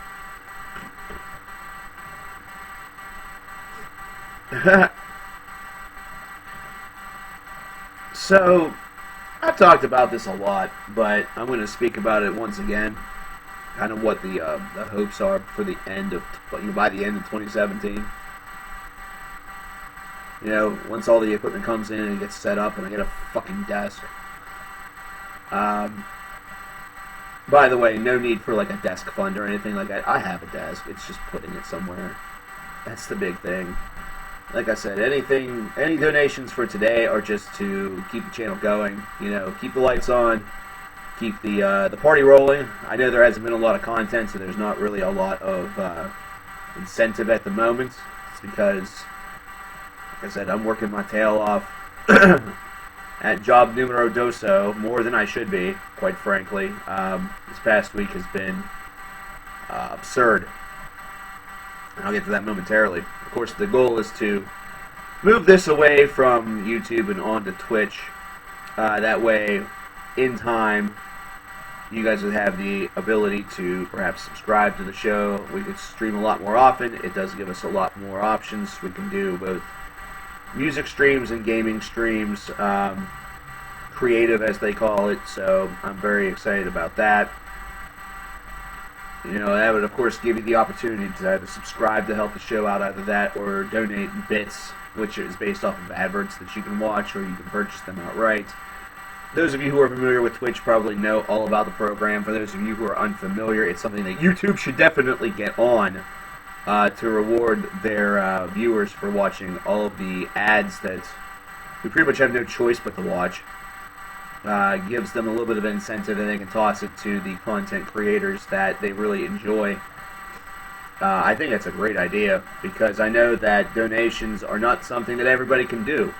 So, I've talked about this a lot, but I'm going to speak about it once again. Kind of what the hopes are for the end of by the end of 2017. You know, once all the equipment comes in and gets set up, and I get a fucking desk. By the way, no need for like a desk fund or anything like that. I have a desk. It's just putting it somewhere. That's the big thing. Like I said, any donations for today are just to keep the channel going. You know, keep the lights on, keep the party rolling. I know there hasn't been a lot of content, so there's not really a lot of incentive at the moment. It's because, like I said, I'm working my tail off at job numero doso, more than I should be, quite frankly. This past week has been absurd. And I'll get to that momentarily. Of course, the goal is to move this away from YouTube and onto Twitch. That way, in time, you guys would have the ability to perhaps subscribe to the show. We could stream a lot more often. It does give us a lot more options. We can do both music streams and gaming streams, creative as they call it, so I'm very excited about that. You know, that would of course give you the opportunity to either subscribe to help the show out, either that or donate bits, which is based off of adverts that you can watch or you can purchase them outright. Those of you who are familiar with Twitch probably know all about the program. For those of you who are unfamiliar, it's something that YouTube should definitely get on to reward their viewers for watching all of the ads that we pretty much have no choice but to watch. Gives them a little bit of incentive, and they can toss it to the content creators that they really enjoy. I think that's a great idea, because I know that donations are not something that everybody can do.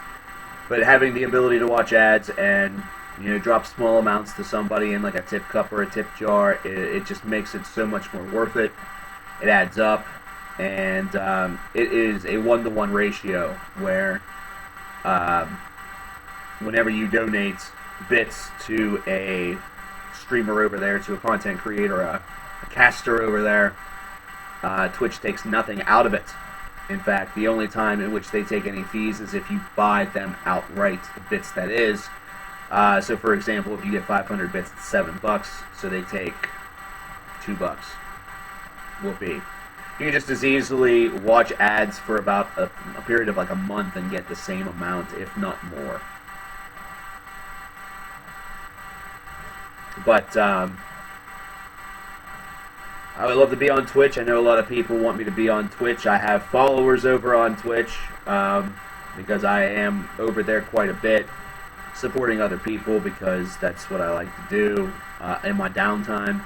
But having the ability to watch ads and, you know, drop small amounts to somebody in like a tip cup or a tip jar, it just makes it so much more worth it. It adds up, and it is a 1-to-1 ratio where whenever you donate bits to a streamer over there, to a content creator, a caster over there, Twitch takes nothing out of it. In fact, the only time in which they take any fees is if you buy them outright, the bits that is. So for example, if you get 500 bits, it's $7, so they take $2. Whoopee. You can just as easily watch ads for about a period of like a month and get the same amount, if not more. But I would love to be on Twitch. I know a lot of people want me to be on Twitch. I have followers over on Twitch because I am over there quite a bit, supporting other people because that's what I like to do in my downtime.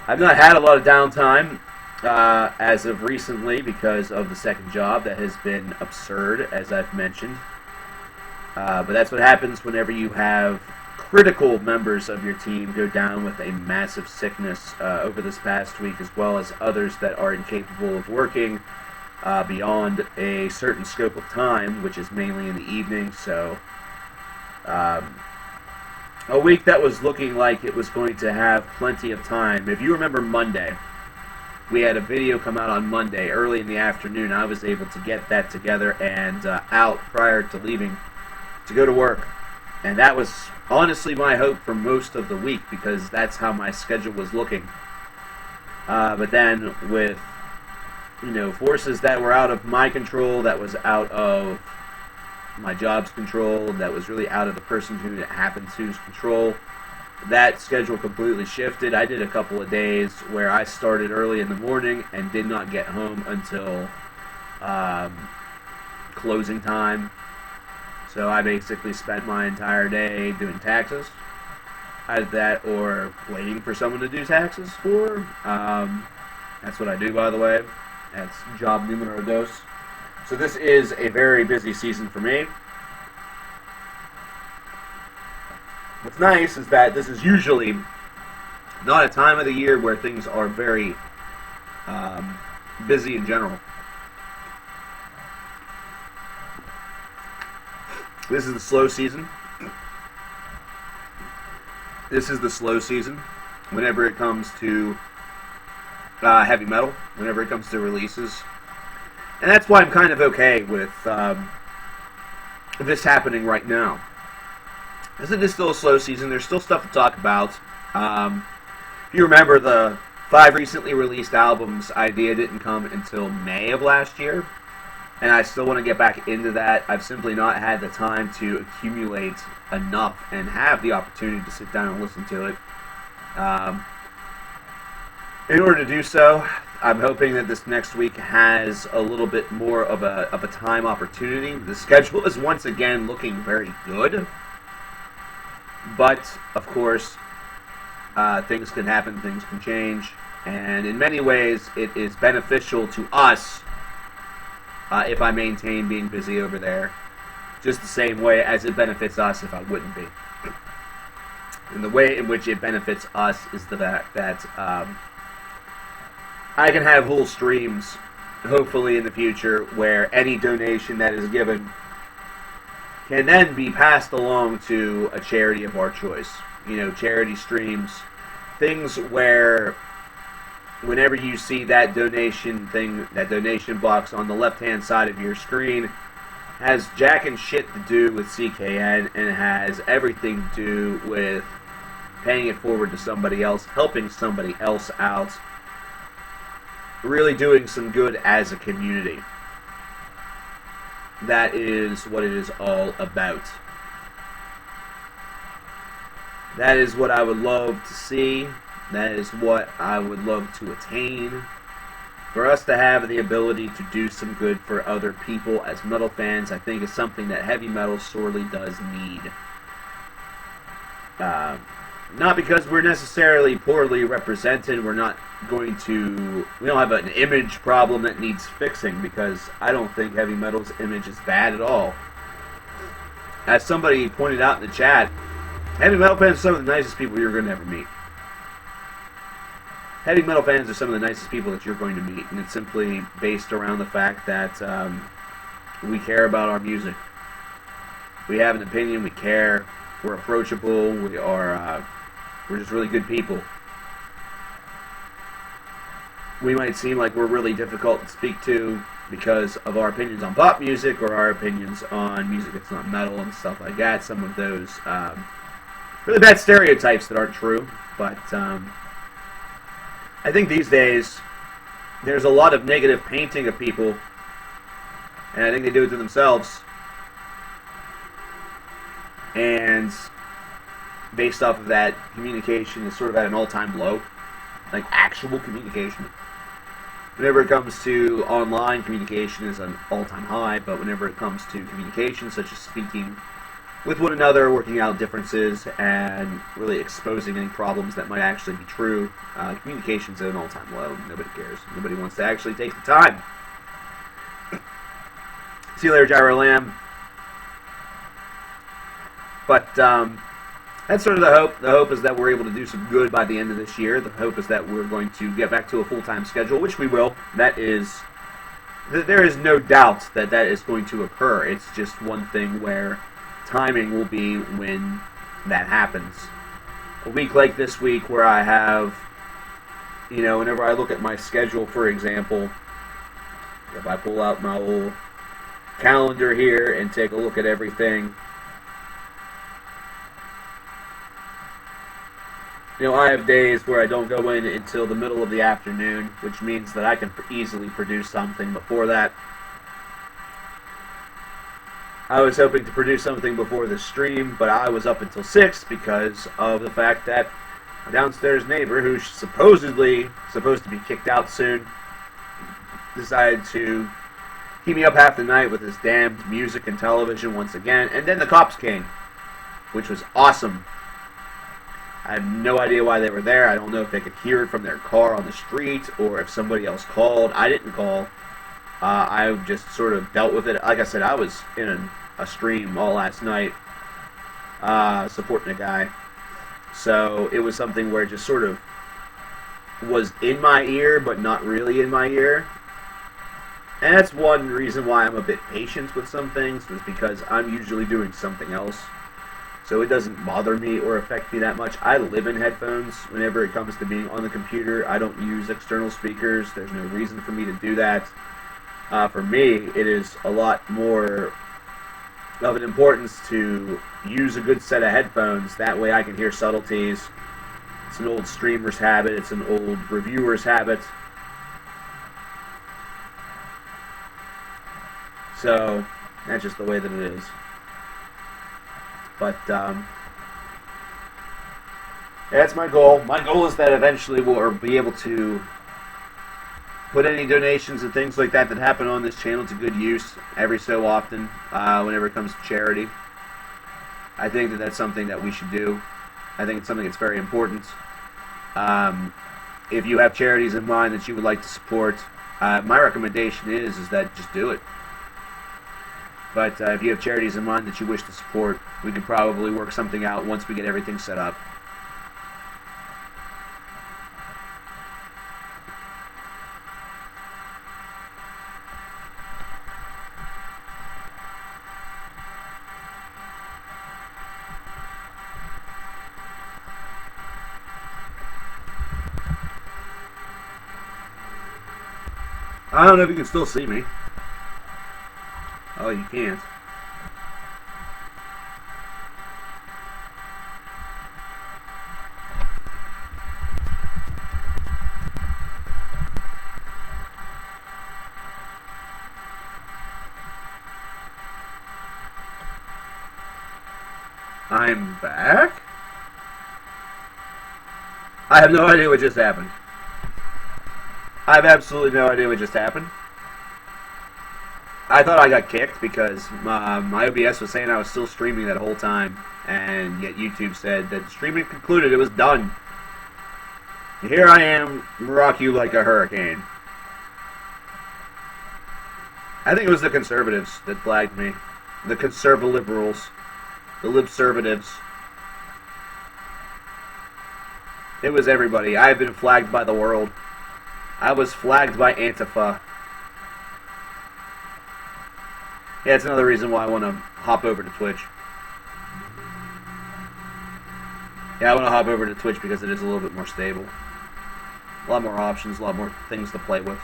I've not had a lot of downtime as of recently because of the second job that has been absurd, as I've mentioned. But that's what happens whenever you have critical members of your team go down with a massive sickness over this past week, as well as others that are incapable of working beyond a certain scope of time, which is mainly in the evening. So a week that was looking like it was going to have plenty of time. If you remember Monday, we had a video come out on Monday early in the afternoon. I was able to get that together and out prior to leaving to go to work, and that was honestly my hope for most of the week, because that's how my schedule was looking. But then with, you know, forces that were out of my control, that was out of my job's control, that was really out of the person who it happened to's control, that schedule completely shifted. I did a couple of days where I started early in the morning and did not get home until closing time. So I basically spent my entire day doing taxes. Either that or waiting for someone to do taxes for. That's what I do, by the way. That's job numero dos. So this is a very busy season for me. What's nice is that this is usually not a time of the year where things are very busy in general. This is the slow season. This is the slow season whenever it comes to heavy metal, whenever it comes to releases. And that's why I'm kind of okay with this happening right now. As it is still a slow season, there's still stuff to talk about. If you remember, the 5 recently released albums idea didn't come until May of last year. And I still want to get back into that. I've simply not had the time to accumulate enough and have the opportunity to sit down and listen to it. In order to do so, I'm hoping that this next week has a little bit more of a time opportunity. The schedule is once again looking very good. But, of course, things can happen, things can change. And in many ways, it is beneficial to us if I maintain being busy over there, just the same way as it benefits us if I wouldn't be. And the way in which it benefits us is the fact that I can have whole streams, hopefully in the future, where any donation that is given can then be passed along to a charity of our choice. You know, charity streams, things where whenever you see that donation thing, that donation box on the left-hand side of your screen, has jack and shit to do with CKN, and it has everything to do with paying it forward to somebody else, helping somebody else out, really doing some good as a community. That is what it is all about. That is what I would love to see. That is what I would love to attain. For us to have the ability to do some good for other people as metal fans, I think is something that heavy metal sorely does need. Not because we're necessarily poorly represented. We don't have an image problem that needs fixing, because I don't think heavy metal's image is bad at all. As somebody pointed out in the chat, heavy metal fans are some of the nicest people you're going to ever meet. Heavy metal fans are some of the nicest people that you're going to meet, and it's simply based around the fact that we care about our music. We have an opinion, we care, we're approachable, we're just really good people. We might seem like we're really difficult to speak to because of our opinions on pop music or our opinions on music that's not metal and stuff like that. Some of those really bad stereotypes that aren't true, but I think these days there's a lot of negative painting of people, and I think they do it to themselves. And based off of that, communication is sort of at an all-time low, like actual communication. Whenever it comes to online, communication is an all-time high, but whenever it comes to communication, such as speaking with one another, working out differences, and really exposing any problems that might actually be true, communication's at an all-time low. Nobody cares. Nobody wants to actually take the time. See you later, Gyro Lamb. But that's sort of the hope. The hope is that we're able to do some good by the end of this year. The hope is that we're going to get back to a full-time schedule, which we will. There is no doubt that that is going to occur. It's just one thing where timing will be when that happens. A week like this week where I have, whenever I look at my schedule, for example, if I pull out my old calendar here and take a look at everything, I have days where I don't go in until the middle of the afternoon, which means that I can easily produce something before that. I was hoping to produce something before the stream, but I was up until 6 because of the fact that my downstairs neighbor, who's supposedly supposed to be kicked out soon, decided to keep me up half the night with his damned music and television once again, and then the cops came, which was awesome. I have no idea why they were there. I don't know if they could hear it from their car on the street or if somebody else called. I didn't call. I just sort of dealt with it. Like I said, I was in a stream all last night supporting a guy. So it was something where it just sort of was in my ear, but not really in my ear. And that's one reason why I'm a bit patient with some things, was because I'm usually doing something else. So it doesn't bother me or affect me that much. I live in headphones whenever it comes to being on the computer. I don't use external speakers. There's no reason for me to do that. For me, it is a lot more of an importance to use a good set of headphones. That way I can hear subtleties. It's an old streamer's habit. It's an old reviewer's habit. So that's just the way that it is. But that's my goal. My goal is that eventually we'll be able to put any donations and things like that that happen on this channel to good use every so often whenever it comes to charity. I think that that's something that we should do. I think it's something that's very important. If you have charities in mind that you would like to support, my recommendation is that just do it. But if you have charities in mind that you wish to support, we could probably work something out once we get everything set up. I don't know if you can still see me. Oh, you can't. I'm back? I have no idea what just happened. I have absolutely no idea what just happened. I thought I got kicked because my OBS was saying I was still streaming that whole time, and yet YouTube said that streaming concluded, it was done. Here I am, rock you like a hurricane. I think it was the conservatives that flagged me. The conservaliberals. The libservatives. It was everybody. I have been flagged by the world. I was flagged by Antifa. Yeah, it's another reason why I want to hop over to Twitch. Yeah, I want to hop over to Twitch because it is a little bit more stable. A lot more options, a lot more things to play with.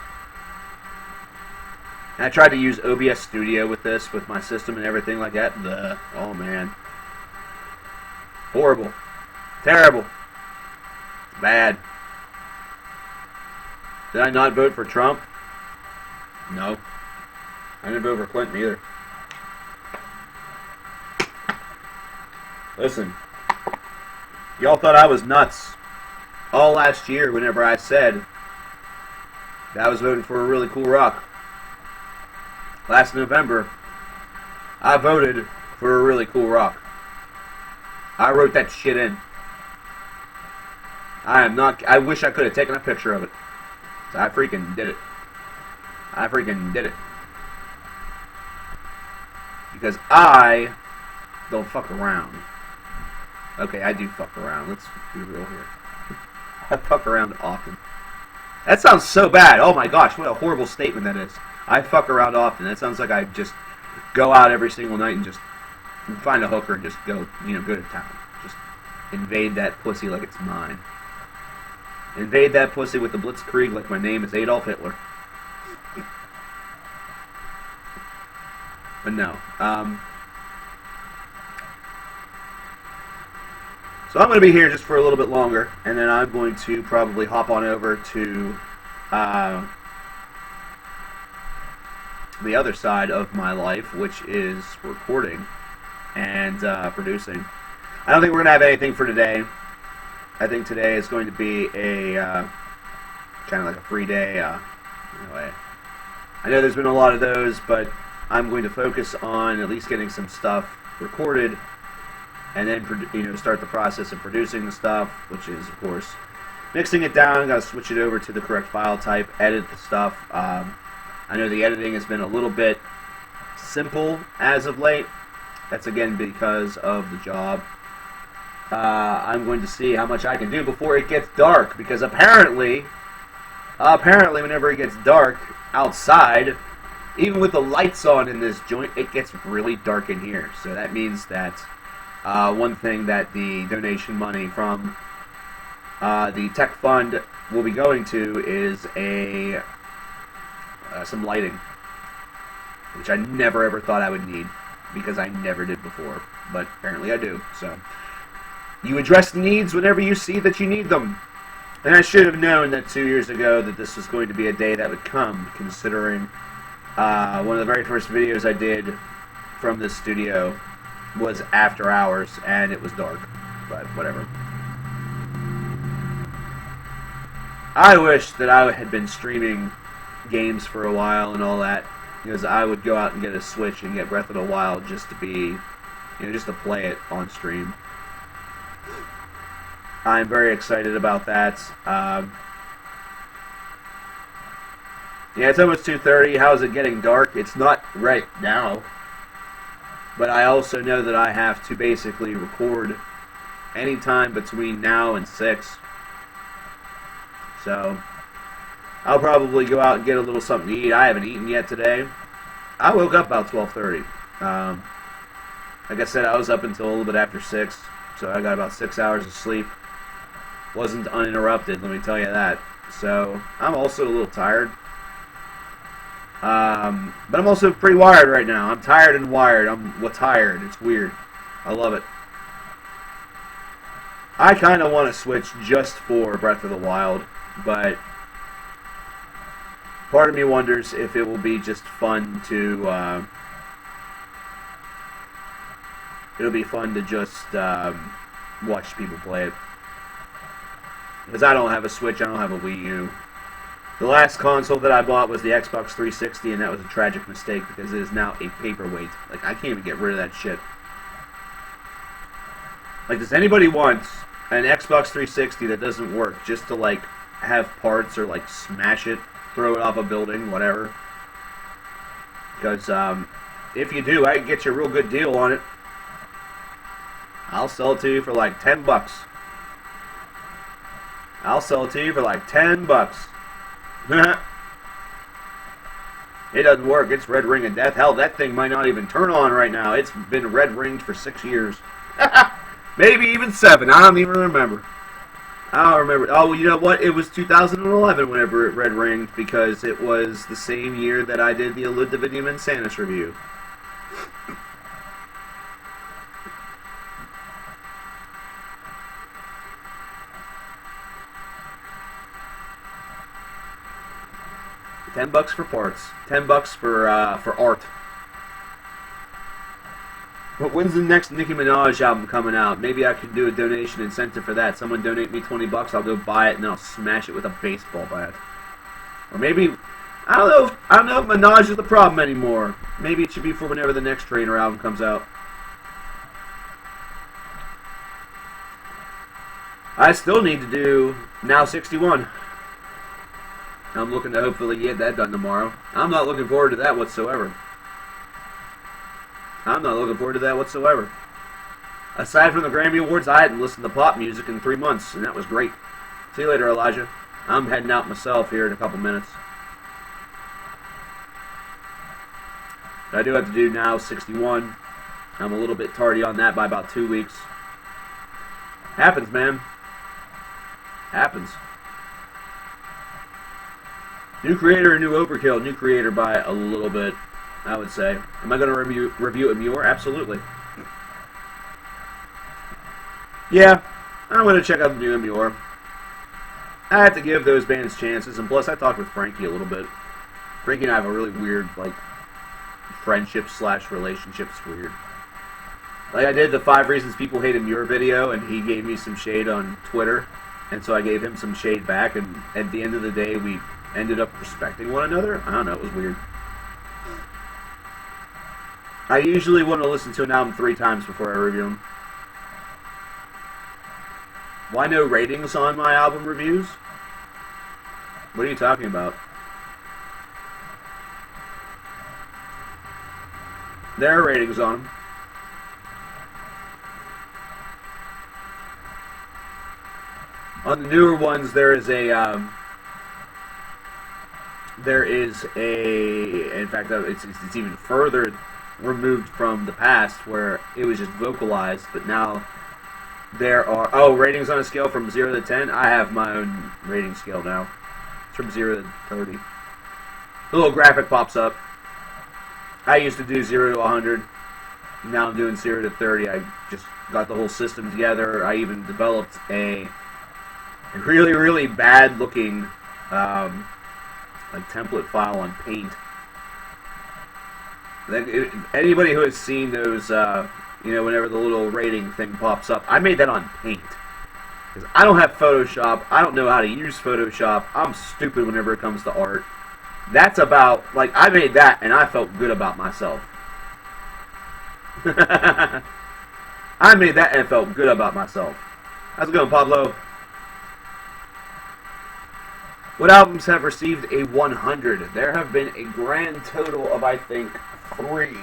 And I tried to use OBS Studio with this, with my system and everything like that. Oh man. Horrible. Terrible. Bad. Did I not vote for Trump? No. I didn't vote for Clinton either. Listen, y'all thought I was nuts all last year whenever I said that I was voting for a really cool rock. Last November, I voted for a really cool rock. I wrote that shit in. I wish I could have taken a picture of it. I freaking did it. I freaking did it. Because I don't fuck around. Okay, I do fuck around. Let's be real here. I fuck around often. That sounds so bad. Oh my gosh, what a horrible statement that is. I fuck around often. That sounds like I just go out every single night and just find a hooker and just go to town. Just invade that pussy like it's mine. Invade that pussy with the blitzkrieg like my name is Adolf Hitler. But no. So I'm going to be here just for a little bit longer, and then I'm going to probably hop on over to the other side of my life, which is recording and producing. I don't think we're going to have anything for today. I think today is going to be a kind of like a free day. Anyway, I know there's been a lot of those, but I'm going to focus on at least getting some stuff recorded, and then start the process of producing the stuff, which is of course mixing it down. Got to switch it over to the correct file type, edit the stuff. I know the editing has been a little bit simple as of late. That's again because of the job. I'm going to see how much I can do before it gets dark, because apparently whenever it gets dark outside, even with the lights on in this joint, it gets really dark in here. So that means that one thing that the donation money from the tech fund will be going to is some lighting, which I never ever thought I would need, because I never did before, but apparently I do. So you address the needs whenever you see that you need them. And I should have known that 2 years ago that this was going to be a day that would come, considering one of the very first videos I did from this studio was after hours, and it was dark, but whatever. I wish that I had been streaming games for a while and all that, because I would go out and get a Switch and get Breath of the Wild just to be, just to play it on stream. I'm very excited about that. Yeah, it's almost 2:30. How is it getting dark? It's not right now. But I also know that I have to basically record anytime between now and 6. So I'll probably go out and get a little something to eat. I haven't eaten yet today. I woke up about 12:30. Like I said, I was up until a little bit after 6. So I got about 6 hours of sleep. Wasn't uninterrupted, let me tell you that. So I'm also a little tired. But I'm also pretty wired right now. I'm tired and wired. I'm tired. It's weird. I love it. I kind of want to switch just for Breath of the Wild, but part of me wonders if it will be just fun to it'll be fun to just watch people play it. Because I don't have a Switch, I don't have a Wii U. The last console that I bought was the Xbox 360, and that was a tragic mistake because it is now a paperweight. Like, I can't even get rid of that shit. Like, does anybody want an Xbox 360 that doesn't work just to, like, have parts or, like, smash it, throw it off a building, whatever? Because, if you do, I can get you a real good deal on it. I'll sell it to you for, like, $10. I'll sell it to you for, like, $10. It doesn't work. It's red ring of death. Hell, that thing might not even turn on right now. It's been red ringed for 6 years. Maybe even 7. I don't even remember. I don't remember. Oh, you know what? It was 2011 whenever it red ringed, because it was the same year that I did the Eludividium Insanus review. $10 for parts. $10 for art. But when's the next Nicki Minaj album coming out? Maybe I could do a donation incentive for that. Someone donate me $20, I'll go buy it and I'll smash it with a baseball bat. Or maybe I don't know if Minaj is the problem anymore. Maybe it should be for whenever the next Trainer album comes out. I still need to do Now 61. I'm looking to hopefully get that done tomorrow. I'm not looking forward to that whatsoever. Aside from the Grammy Awards, I hadn't listened to pop music in 3 months, and that was great. See you later, Elijah. I'm heading out myself here in a couple minutes. I do have to do Now 61. I'm a little bit tardy on that by about 2 weeks. Happens, man. Happens. New creator and new overkill. New creator by a little bit, I would say. Am I going to review Amur? Absolutely. Yeah, I'm going to check out the new Amur. I have to give those bands chances, and plus I talked with Frankie a little bit. Frankie and I have a really weird, friendships slash relationships weird. Like I did the 5 reasons people hate Muir video, and he gave me some shade on Twitter, and so I gave him some shade back, and at the end of the day, we ended up respecting one another. I don't know, it was weird. I usually want to listen to an album 3 times before I review them. Why no ratings on my album reviews? What are you talking about? There are ratings on them. On the newer ones, there is a, in fact, it's even further removed from the past where it was just vocalized, but now there are, ratings on a scale from 0 to 10. I have my own rating scale now. It's from 0 to 30. The little graphic pops up. I used to do 0 to 100. Now I'm doing 0 to 30. I just got the whole system together. I even developed a really, really bad looking like template file on Paint. Anybody who has seen those, whenever the little rating thing pops up, I made that on Paint. Because I don't have Photoshop. I don't know how to use Photoshop. I'm stupid whenever it comes to art. That's about, like, I made that and I felt good about myself. I made that and felt good about myself. How's it going, Pablo? What albums have received a 100? There have been a grand total of, I think, 3.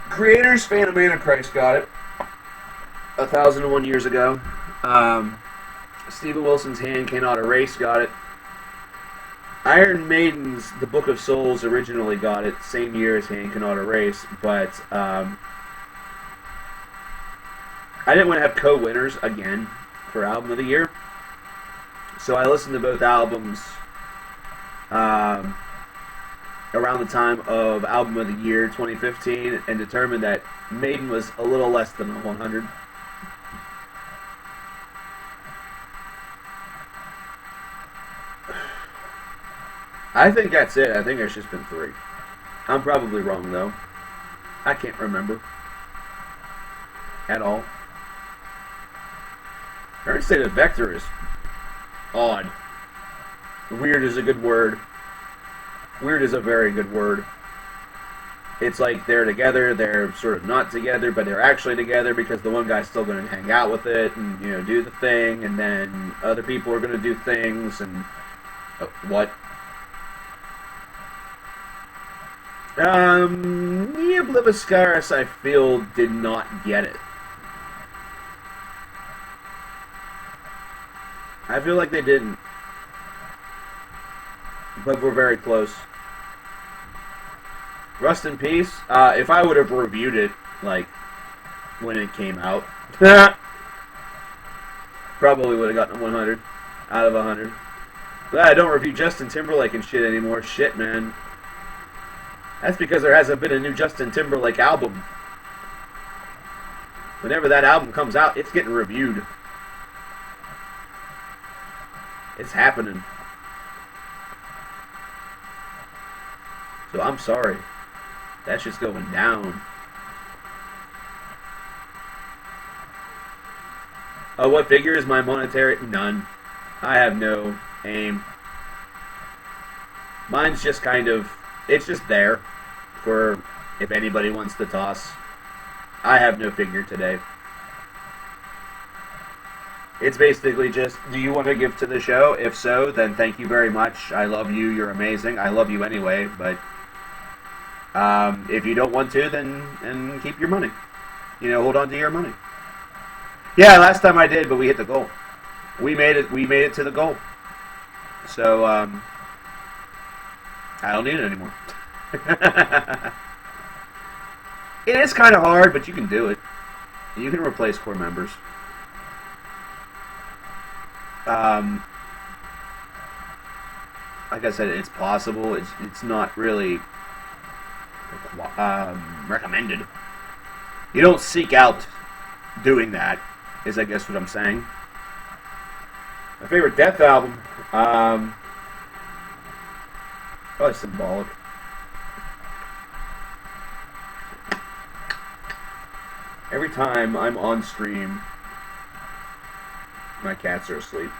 Creator's Phantom Antichrist got it 1,001 years ago. Stephen Wilson's Hand Cannot Erase got it. Iron Maiden's The Book of Souls originally got it, same year as Hand Cannot Erase, but I didn't want to have co-winners again for Album of the Year. So I listened to both albums around the time of Album of the Year 2015 and determined that Maiden was a little less than 100. I think that's it. I think there's just been 3. I'm probably wrong, though. I can't remember. At all. Current State of Vector is odd. Weird is a good word. Weird is a very good word. It's like they're together, they're sort of not together, but they're actually together because the one guy's still going to hang out with it and, do the thing, and then other people are going to do things, and... what? Obliviscaris, I feel, did not get it. I feel like they didn't. But we're very close. Rust in Peace, if I would have reviewed it, like, when it came out, probably would have gotten 100 out of 100. But I don't review Justin Timberlake and shit anymore. Shit, man. That's because there hasn't been a new Justin Timberlake album. Whenever that album comes out, it's getting reviewed. It's happening. So I'm sorry. That's just going down. What figure is my monetary? None. I have no aim. Mine's just kind of... it's just there for if anybody wants to toss. I have no figure today. It's basically just, do you want to give to the show? If so, then thank you very much. I love you. You're amazing. I love you anyway, but if you don't want to, then keep your money. Hold on to your money. Yeah, last time I did, but we hit the goal. We made it to the goal. So, I don't need it anymore. It is kind of hard, but you can do it. You can replace core members. Like I said, it's possible. It's not really recommended. You don't seek out doing that, is I guess what I'm saying. My favorite Death album, Probably symbolic. Every time I'm on stream, my cats are asleep.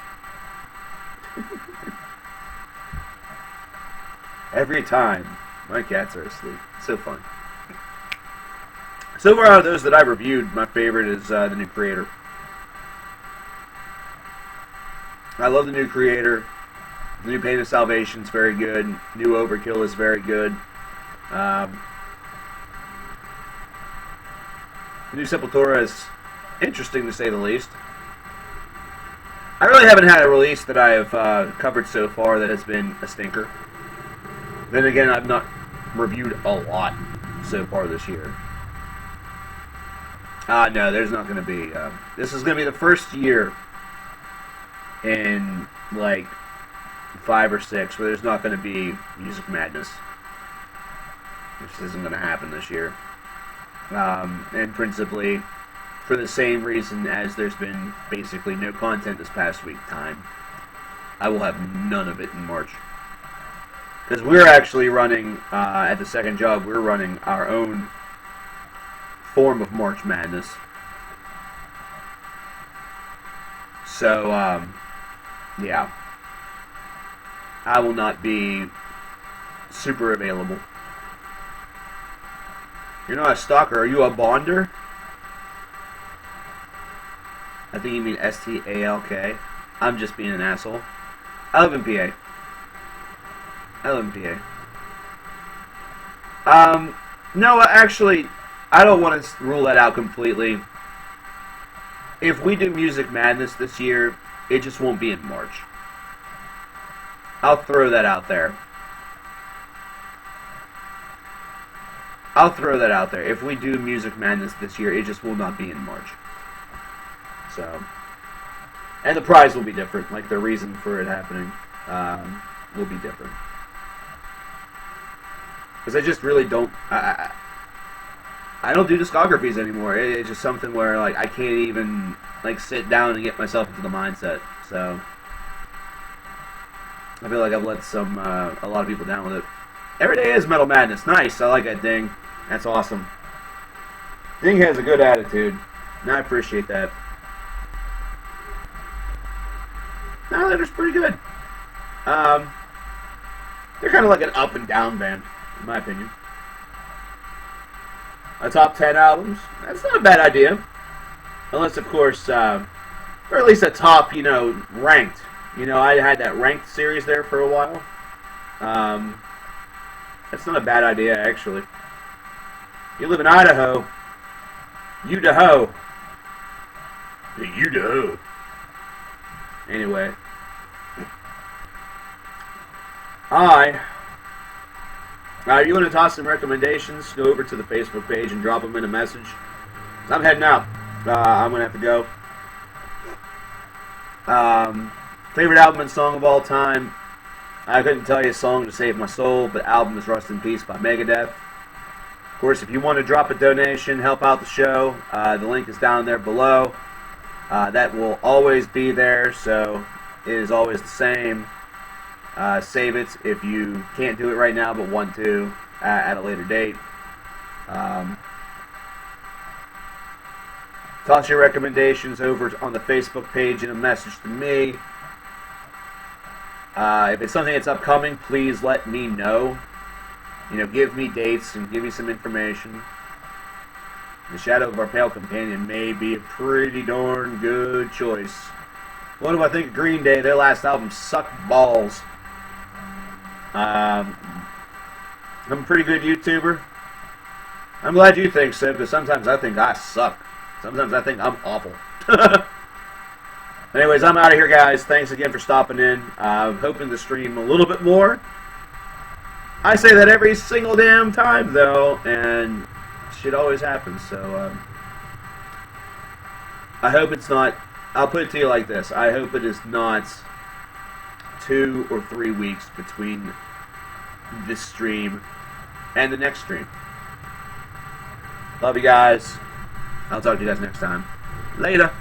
Every time, my cats are asleep. So fun. So far out of those that I've reviewed, my favorite is the new creator. I love the new creator. The new Pain of Salvation is very good. New Overkill is very good. The new Sepultura is interesting to say the least. I really haven't had a release that I have covered so far that has been a stinker. Then again, I've not reviewed a lot so far this year. No, there's not going to be. This is going to be the first year in like 5 or 6 where there's not going to be Music Madness. This isn't going to happen this year. And principally for the same reason as there's been basically no content this past week time. I will have none of it in March. Because we're actually running, at the second job, we're running our own form of March Madness. So, yeah. I will not be super available. You're not a stalker, are you a bonder? I think you mean S-T-A-L-K. I'm just being an asshole. I live in PA. No, actually, I don't want to rule that out completely. If we do Music Madness this year, it just won't be in March. I'll throw that out there. If we do Music Madness this year, it just will not be in March. So, and the prize will be different. Like, the reason for it happening will be different. Because I just really don't... I don't do discographies anymore. It's just something where, like, I can't even, like, sit down and get myself into the mindset. So, I feel like I've let a lot of people down with it. Every day is Metal Madness. Nice. I like that, Ding. That's awesome. Ding has a good attitude, and I appreciate that. No, they're just pretty good. They're kind of like an up and down band, in my opinion. A top 10 albums, that's not a bad idea. Unless, of course, or at least a top, ranked. I had that ranked series there for a while. That's not a bad idea, actually. You live in Idaho. Idaho. Idaho. Anyway. You want to toss some recommendations? Go over to the Facebook page and drop them in a message. I'm heading out. I'm going to have to go. Favorite album and song of all time? I couldn't tell you a song to save my soul, but album is Rust in Peace by Megadeth. Of course, if you want to drop a donation, help out the show, the link is down there below. That will always be there, so it is always the same. Save it if you can't do it right now, but want to at a later date. Toss your recommendations over on the Facebook page in a message to me. If it's something that's upcoming, please let me know. Give me dates and give me some information. The Shadow of Our Pale Companion may be a pretty darn good choice. What do I think of Green Day? Their last album sucked balls. I'm a pretty good YouTuber. I'm glad you think so, because sometimes I think I suck. Sometimes I think I'm awful. Anyways, I'm out of here, guys. Thanks again for stopping in. I'm hoping to stream a little bit more. I say that every single damn time, though, and shit always happens, so I hope it's not... I'll put it to you like this. I hope it is not 2 or 3 weeks between this stream and the next stream. Love you guys. I'll talk to you guys next time. Later.